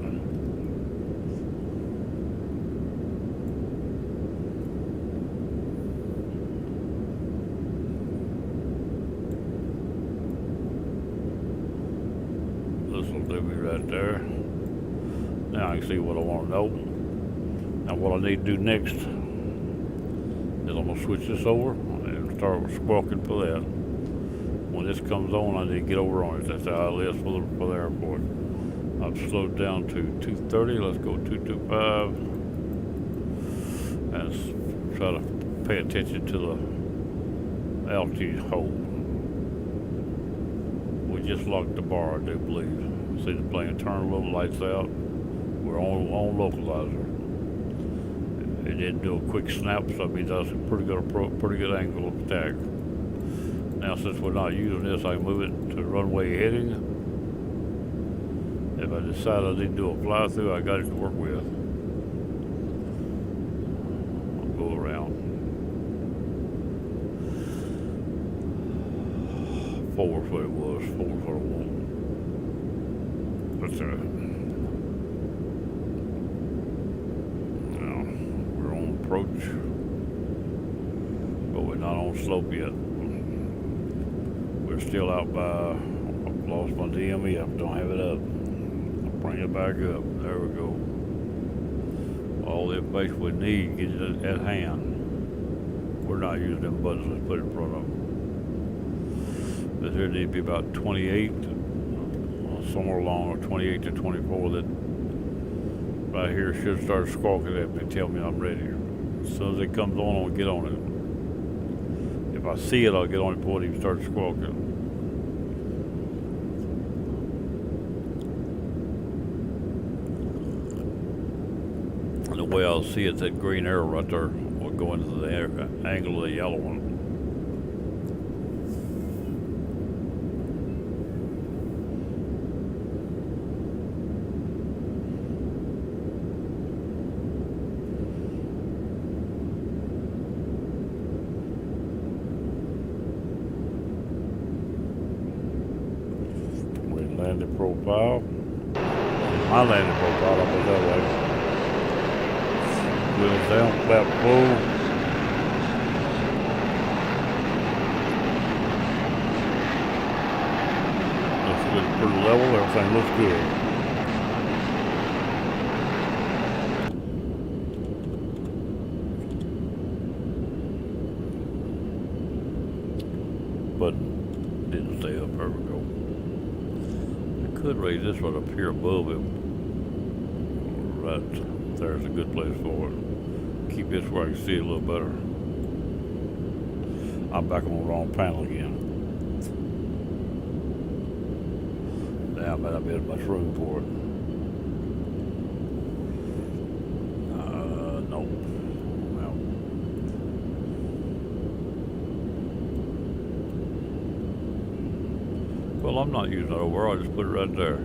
right there. Now I can see what I want to know. Now what I need to do next is I'm going to switch this over and start squawking for that. When this comes on, I need to get over on it. That's the ILS for the airport. I've slowed down to 230. Let's go 225. And try to pay attention to the altitude hold. We just locked the bar, I do believe. See the plane turn a little, lights out. We're on localizer. It didn't do a quick snap, so that means that's a pretty good angle of attack. Now, since we're not using this, I can move it to runway heading. If I decide I need to do a fly through, I got it to work with. I'll go around. Four is what it was. 4 is what I want. That's right. Now, we're on approach, but we're not on slope yet. We're still out by, I've lost my DME, don't have it up. I'll bring it back up. There we go. All the information we need, get it at hand. We're not using them buttons, let's put it in front of them. This here need to be about 28, somewhere along, or 28 to 24. That right here should start squawking at me, tell me I'm ready. As soon as it comes on, I'll get on it. If I see it, I'll get on it before it even starts squawking. And the way I'll see it, that green arrow right there will go into the angle of the yellow one. Landing profile. My landing profile, I'll put that way. Wheels down, flap full. Looks pretty level, everything looks good. Button didn't stay up, there we go. Could raise this one up here above him. Right there's a good place for it. Keep this where I can see it a little better. I'm back on the wrong panel again. Now I might not be as much room for it. No. Well. Well, I'm not using it over. I'll just put it right there.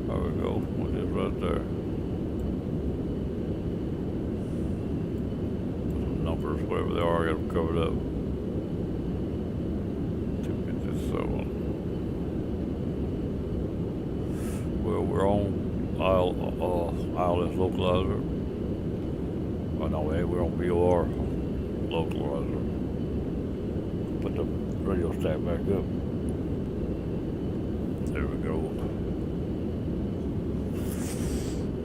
There we go. Put it right there. Some numbers, whatever they are, I got them covered up. 257. Well, we're on ILS localizer. Oh no, we're on VOR localizer. Put the radio stack back up. There we go.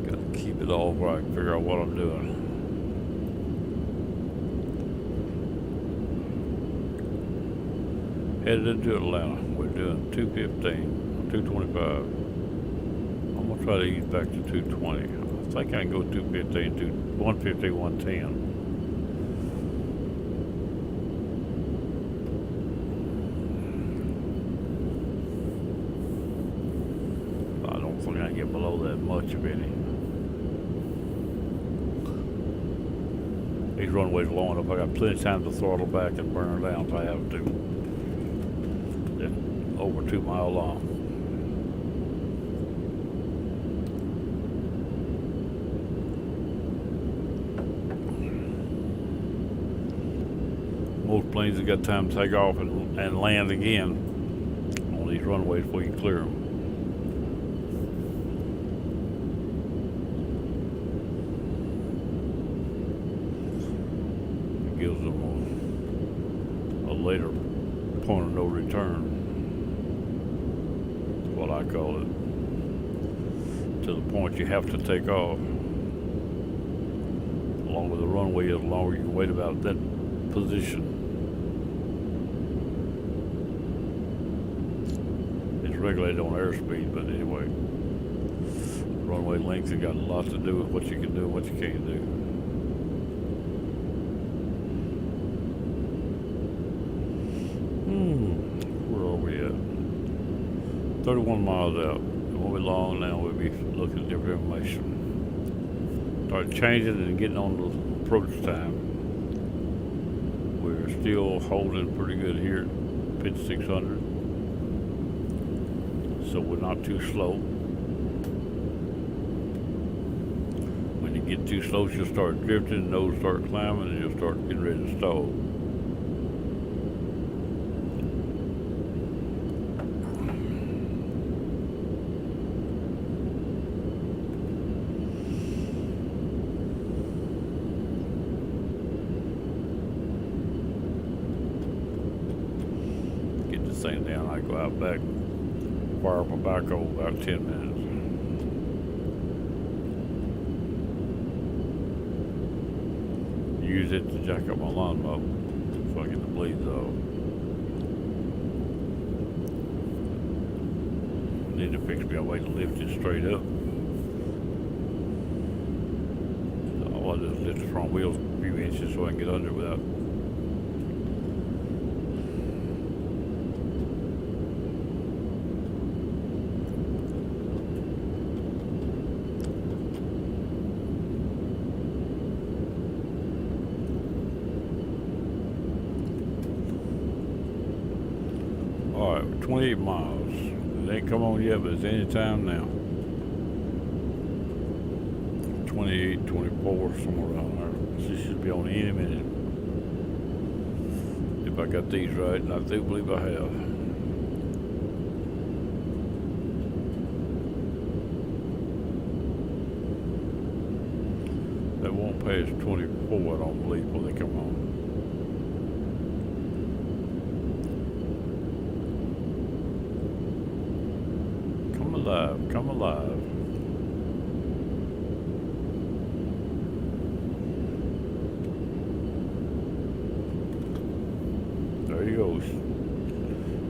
Gotta keep it all where I can figure out what I'm doing. Headed into Atlanta. We're doing 215, 225. I'm gonna try to ease back to 220. I think I can go 215 to 150, 110. Get below that much of any. These runways long enough, I got plenty of time to throttle back and burn down if I have to. They're over 2 miles long. Most planes have got time to take off and land again on these runways before you clear them. Gives them a later point of no return. That's what I I call it, to the point you have to take off. Along with the runway, the longer you wait about that position. It's regulated on airspeed, but anyway, runway length has got a lot to do with what you can do and what you can't do. Where are we at? 31 miles out. It won't be long now. We'll be looking at different information. Start changing and getting on the approach time. We're still holding pretty good here at 5600. So we're not too slow. When you get too slow, you'll start drifting, nose start climbing, and you'll start getting ready to stall. Get this thing down, I go out back, fire up my backhoe about 10 minutes. Use it to jack up my lawnmower so I get the blades off. Need to fix me a way to lift it straight up. All I do is lift the front wheels a few inches so I can get under without. Alright, 28 miles. It ain't come on yet, but it's any time now. 28, 24, somewhere around there. She should be on any minute. If I got these right, and I do believe I have. They won't pass 24, I don't believe, when they come on. Come alive. There you go.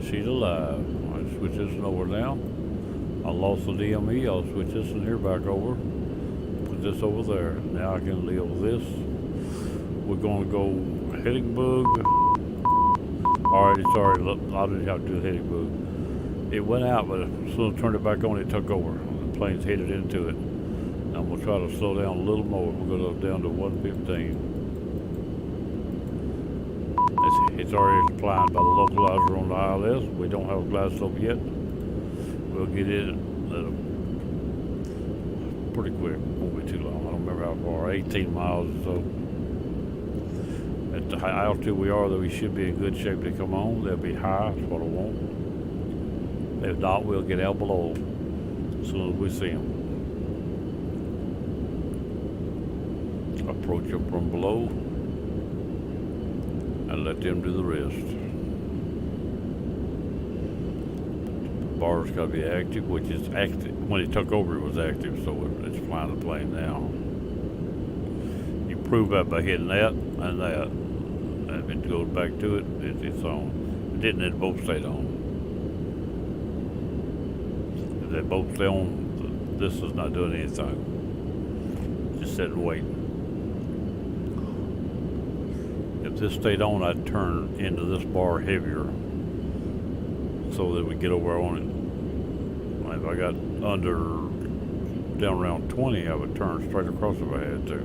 She's alive. I'll switch this one over now. I lost the DME. I'll switch this one here back over. Put this over there. Now I can deal with this. We're going to go heading bug. Alright, sorry. I didn't have to do the heading bug. It went out, but as soon as I turned it back on, it took over. The plane's headed into it. I'm going to try to slow down a little more. We're going to go down to 115. It's already flying by the localizer on the ILS. We don't have a glide slope yet. We'll get it pretty quick. Won't be too long. I don't remember how far. 18 miles or so. At the high altitude we are, though, we should be in good shape to come on. They'll be high. That's what I want. If not, we'll get out below as soon as we see them. Approach them from below and let them do the rest. Bar's got to be active, which is active. When it took over, it was active, so it's flying the plane now. You prove that by hitting that and that. And if it goes back to it, it's on. It didn't, it both stayed on. They both stay on. This is not doing anything. Just sit and wait. If this stayed on, I'd turn into this bar heavier so that we get over on it. If I got down around 20, I would turn straight across if I had to.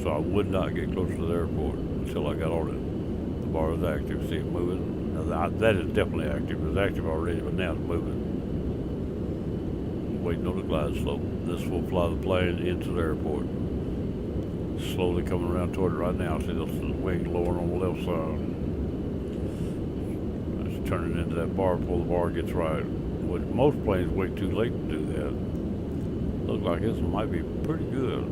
So I would not get close to the airport until I got on it. The bar is active. See it moving? Now that is definitely active. It was active already, but now it's moving. Waiting on the glide slope. This will fly the plane into the airport. Slowly coming around toward it right now. See those wings lowering on the left side. It's turning into that bar before the bar gets right. Which most planes wait too late to do that. Looks like this one might be pretty good.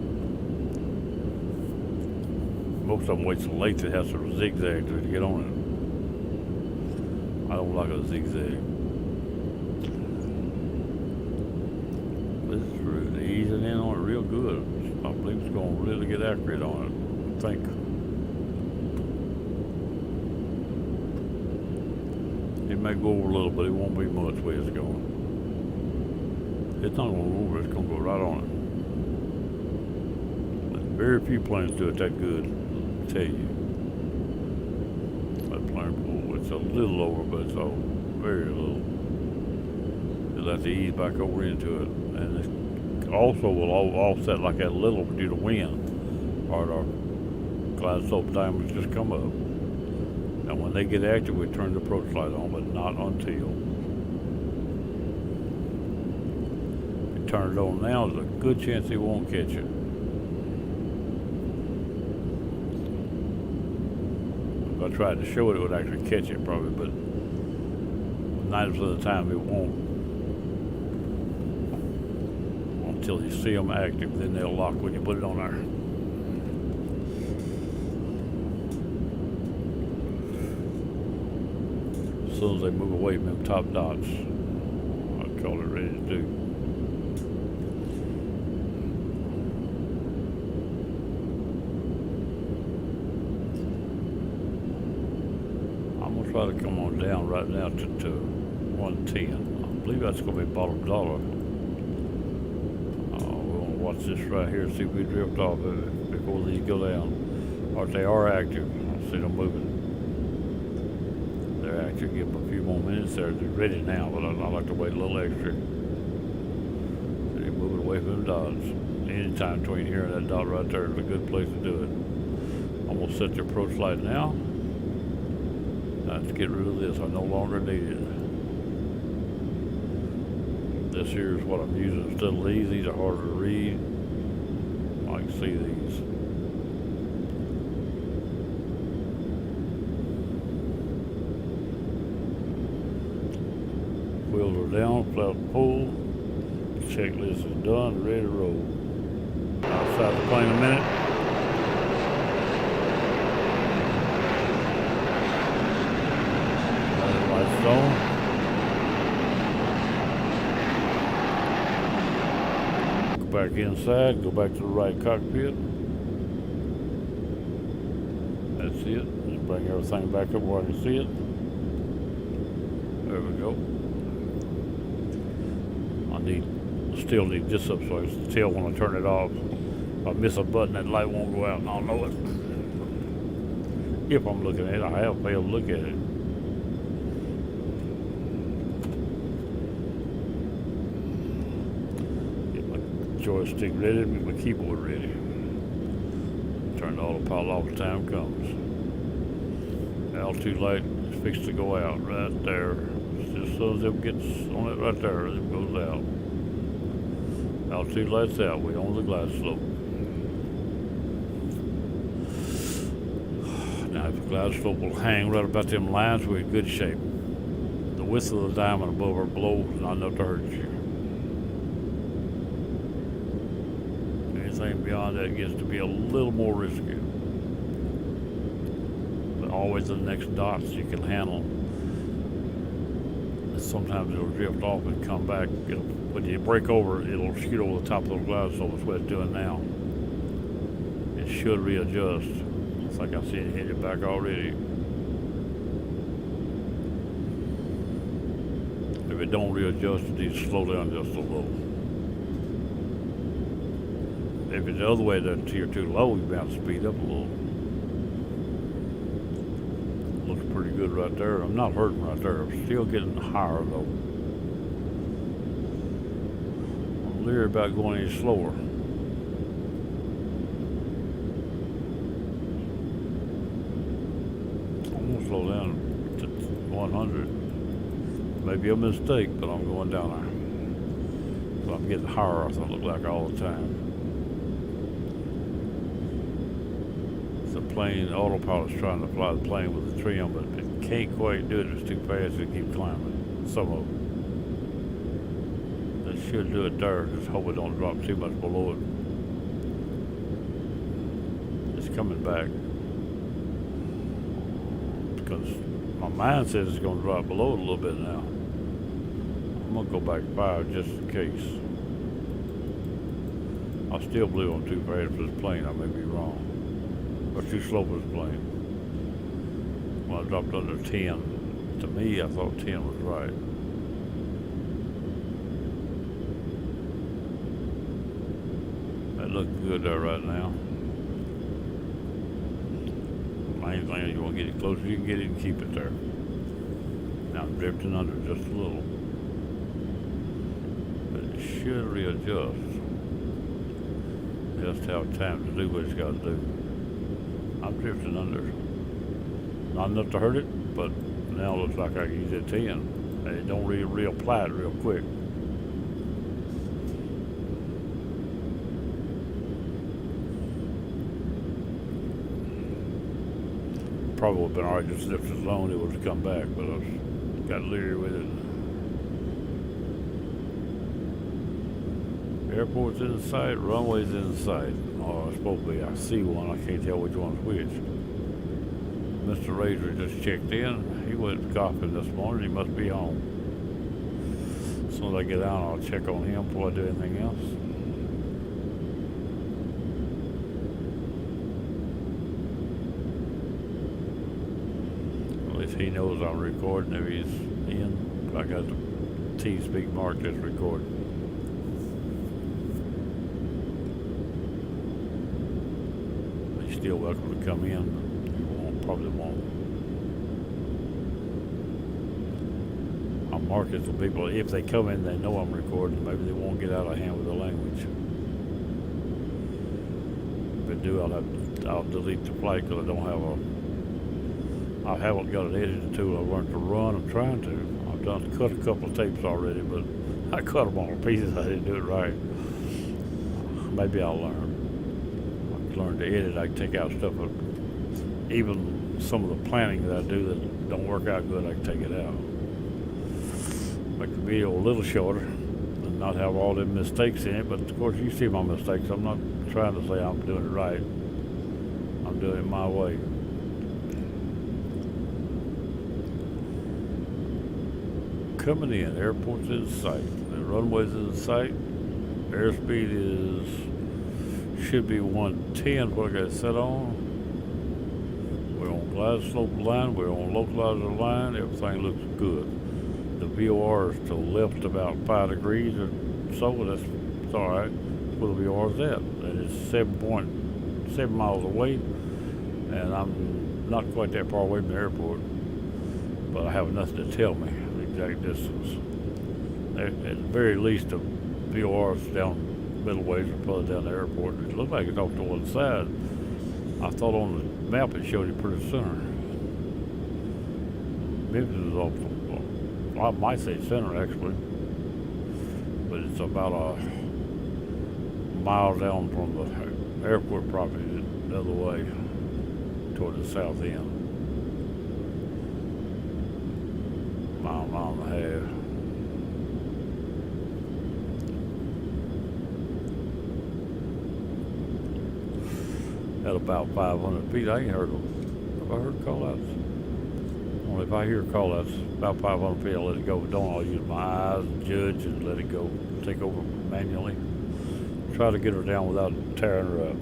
Most of them wait so late it has to zigzag to get on it. I don't like a zigzag. real good. I believe it's going to really get accurate on it. I think. It may go over a little, but it won't be much where it's going. It's not going to go over, it's going to go right on it. There's very few planes do it that good, I tell you. That plane pool, it's a little over, but it's all very little. You'll have to ease back over into it. And it also will offset like that a little due to wind. Or our glide slope diamonds just come up. And when they get active, we turn the approach light on, but not until. If you turn it on now, there's a good chance it won't catch it. If I tried to show it, it would actually catch it probably, but 90% of the time it won't. Until you see them active, then they'll lock when you put it on there. As soon as they move away from them top dots, I'd call it ready to do. I'm gonna try to come on down right now to 110. I believe that's gonna be bottom dollar. We're gonna watch this right here, see if we drift off of it before these go down. Or if they are active, I see them moving. Actually give them a few more minutes there. They're ready now, but I like to wait a little extra. So you're moving away from them dots. Anytime between here and that dot right there is a good place to do it. I'm gonna set the approach light now. Time to get rid of this. I no longer need it. This here is what I'm using instead of these. These are harder to read. I can see these. Wheels are down, flat pull. Checklist is done, ready to roll. Outside the plane a minute. Lights on. Go back inside, go back to the right cockpit. That's it. Just bring everything back up where I can see it. There we go. Still need this up so I can tell when I turn it off. If I miss a button, that light won't go out and I'll know it. If I'm looking at it, I have failed to look at it. Get my joystick ready, get my keyboard ready. Turn the autopilot off as time comes. Altitude light is fixed to go out right there. As soon as it gets on it right there, it goes out. Altitude lights out, we on the glide slope. Now if the glide slope will hang right about them lines, we're in good shape. The width of the diamond above or below is not enough to hurt you. Anything beyond that gets to be a little more risky. But always the next dots you can handle. Sometimes it'll drift off and come back. When you break over, it'll shoot over the top of the glide slope. That's what it's doing now. It should readjust. It's like I see it hit it back already. If it don't readjust, it needs to slow down just a little. If it's the other way, that you're too low, you bound to speed up a little. Looks pretty good right there. I'm not hurting right there. I'm still getting higher though. I'm leery about going any slower. I'm gonna slow down to 100. Maybe a mistake, but I'm going down there. So I'm getting higher, I look like all the time. The plane, autopilot's trying to fly the plane with the trim, but it can't quite do it. It's too fast to keep climbing. Some of them. They should do it there. Just hope it don't drop too much below it. It's coming back. Because my mind says it's going to drop below it a little bit now. I'm going to go back 5 just in case. I still believe I'm too fast for this plane. I may be wrong. Or too slow for this plane. When I dropped under 10, to me, I thought 10 was right. That looks good there right now. Main thing is you want to get it closer you can get it and keep it there. Now I'm drifting under just a little. But it should readjust. Just have time to do what it's got to do. I'm drifting under. Not enough to hurt it, but now it looks like I can use that 10. And it don't reapply it real quick. Probably would have been alright just left it alone, it would have come back, but I got leery with it. Airport's in sight, runway's in sight. Oh, it's supposed to be. I see one, I can't tell which one's which. Mr. Razor just checked in. He went golfing this morning, he must be home. As soon as I get out, I'll check on him before I do anything else. He knows I'm recording if he's in. I got the T-speak marked as recording. He's still welcome to come in. He probably won't. I'll mark it so people, if they come in, they know I'm recording. Maybe they won't get out of hand with the language. If they do, I'll delete the flight because I don't have I haven't got an editing tool. I learned to run. I'm trying to. I've cut a couple of tapes already, but I cut them all to pieces. I didn't do it right. Maybe I'll learn. I've learned to edit. I can take out stuff. Even some of the planning that I do that don't work out good, I can take it out. Make the video a little shorter and not have all them mistakes in it. But of course, you see my mistakes. I'm not trying to say I'm doing it right. I'm doing it my way. Coming in, airport's in sight, the runway's in sight, airspeed should be 110, what I got it set on. We're on glide slope line, we're on localizer line, everything looks good. The VOR is to the left about 5 degrees or so, that's alright, where the VOR is at. And it's 7.7 miles away, and I'm not quite that far away from the airport, but I have nothing to tell me. Exact distance. At the very least, the VOR's down middle ways or further down the airport. It looks like it's off to one side. I thought on the map it showed it pretty center. Memphis is off to, well, I might say center actually, but it's about a mile down from the airport property the other way toward the south end. Mile and a half. At about 500 feet, I ain't heard them. Have I heard call-outs? Only if I hear call-outs about 500 feet, I'll let it go. But don't, I'll use my eyes and judge and let it go. Take over manually. Try to get her down without tearing her up.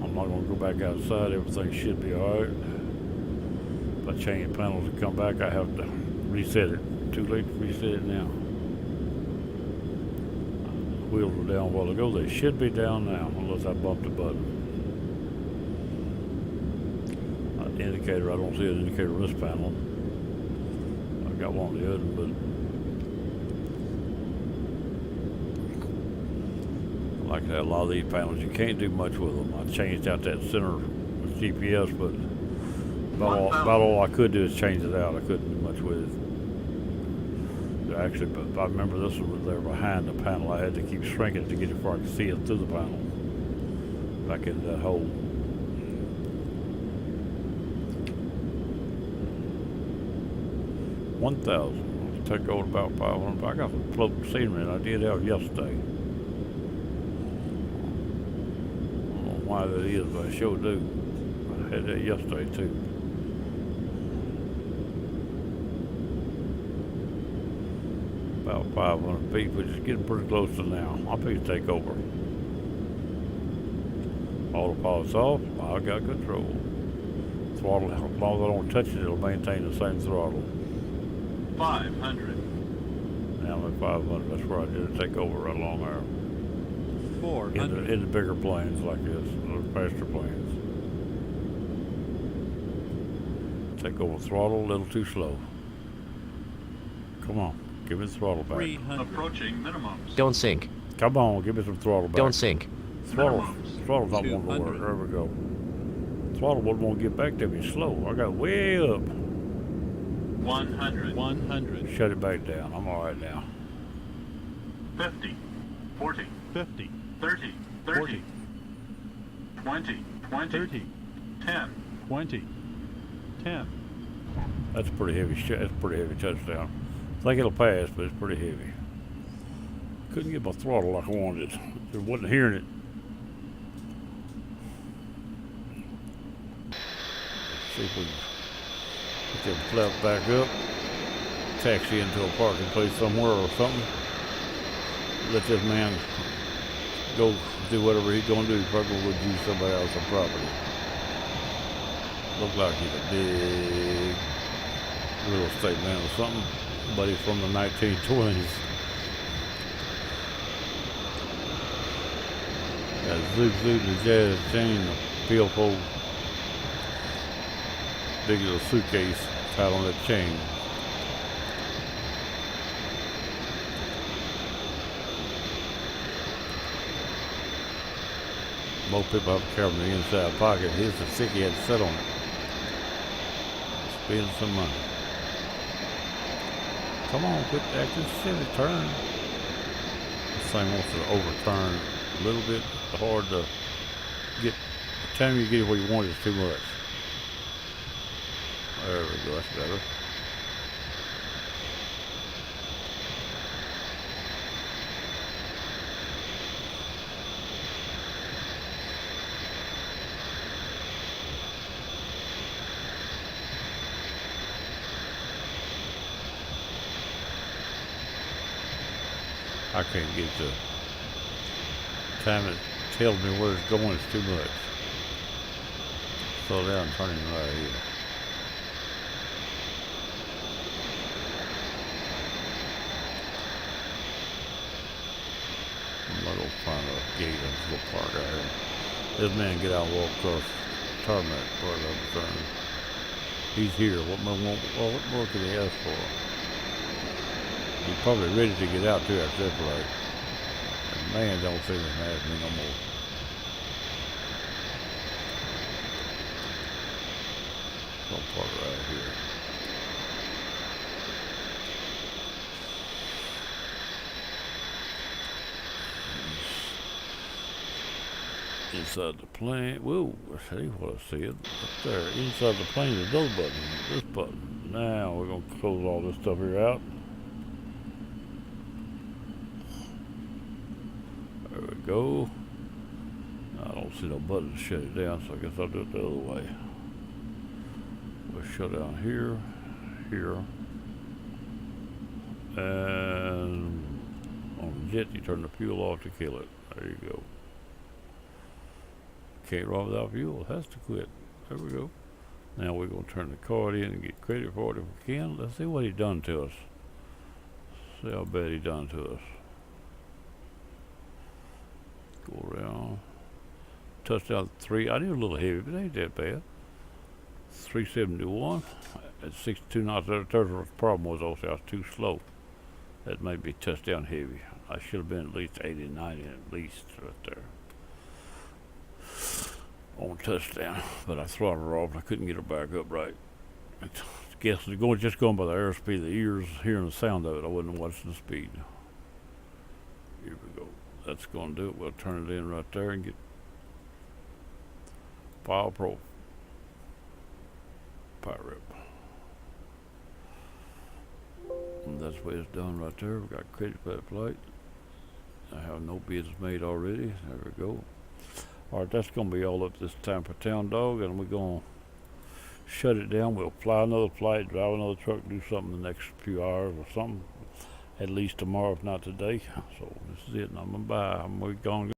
I'm not going to go back outside. Everything should be all right. If I change panels and come back, I have to reset it. Too late to reset it now. Wheels were down a while ago. They should be down now, unless I bumped the button. Indicator, I don't see an indicator on this panel. I got one on the other, but like that, a lot of these panels, you can't do much with them. I changed out that center GPS, but about all I could do is change it out. I couldn't do much with it. Actually, but I remember this one was there behind the panel. I had to keep shrinking it to get it before I could see it through the panel. Back into that hole. $1,000. Let's take over about 500. I got some floating scenery, and I did have yesterday. I don't know why that is, but I sure do. I had that yesterday too. About 500 feet, which is getting pretty close to now. I'll please take over. Autopilot's off. I got control. Throttle, as long as I don't touch it, it'll maintain the same throttle. 500. Now I'm at 500. That's where I did it. Take over right along there. 400. In the bigger planes like this, the faster planes. Take over throttle, a little too slow. Come on, give me the throttle back. 300. Approaching minimums. Don't sink. Come on, give me some throttle back. Don't sink. Throttle's not wanting to work. 200. There we go. Throttle wouldn't want to get back to me slow. I got way up. 100. 100. Shut it back down. I'm all right now. 50. 40. 50. 30. 30. 20. 20. 30. 10. 20. 10. That's pretty heavy. That's pretty heavy touchdown. I think it'll pass, but it's pretty heavy. Couldn't get my throttle like I wanted. I wasn't hearing it. See if we can get them flaps back up. Taxi into a parking place somewhere or something. Let this man go do whatever he's gonna do. He's probably gonna use somebody else's property. Look like he's a big real estate man or something, but he's from the 1920s. Got Zoot Zoot and Jazz chain, a billfold, big as a suitcase tied on that chain. Most people have a camera in the inside pocket. Here's the thick he had to sit on it. Spend some money. Come on, quit acting silly. Turn. This thing wants to overturn a little bit. Hard to get. The time you get it where you want it is too much. There we go. That's better. I can't get the time it tells me where it's going. It's too much. Slow down, turn him right here. I'm gonna go find a gate and go park out here. This man get out and walk across the tarmac part of the turn. He's here. What more could he ask for? He's probably ready to get out too after that play. And man, don't seem as mad at me no more. I'll park right here. Inside the plane. Whoa, I see what I see it up there. Inside the plane is those buttons. This button. Now we're gonna close all this stuff here out. There we go. I don't see no button to shut it down, so I guess I'll do it the other way. We'll shut down here, here, and on the jet you turn the fuel off to kill it. There you go. Can't run without fuel. It has to quit. There we go. Now we're going to turn the card in and get credit for it if we can. Let's see what he done to us. See how bad he done to us. Go around. Touchdown 3. I knew a little heavy, but it ain't that bad. 371 at 62 knots. That's what the problem was. Also, I was too slow. That made me touchdown heavy. I should have been at least 80, 90 at least right there. On touchdown, but I throttled her off and I couldn't get her back up right. I guess just going by the airspeed, the ears hearing the sound of it, I wasn't watching the speed. Here we go. That's going to do it. We'll turn it in right there and get File Pro Pirate. And that's the way it's done right there. We got credit for that flight. I have no bids made already. There we go. Alright, that's going to be all up this time for Town Dog, and we're going to shut it down. We'll fly another flight, drive another truck, do something the next few hours or something. at least tomorrow, if not today. So this is it. I'm gonna buy. We're gone.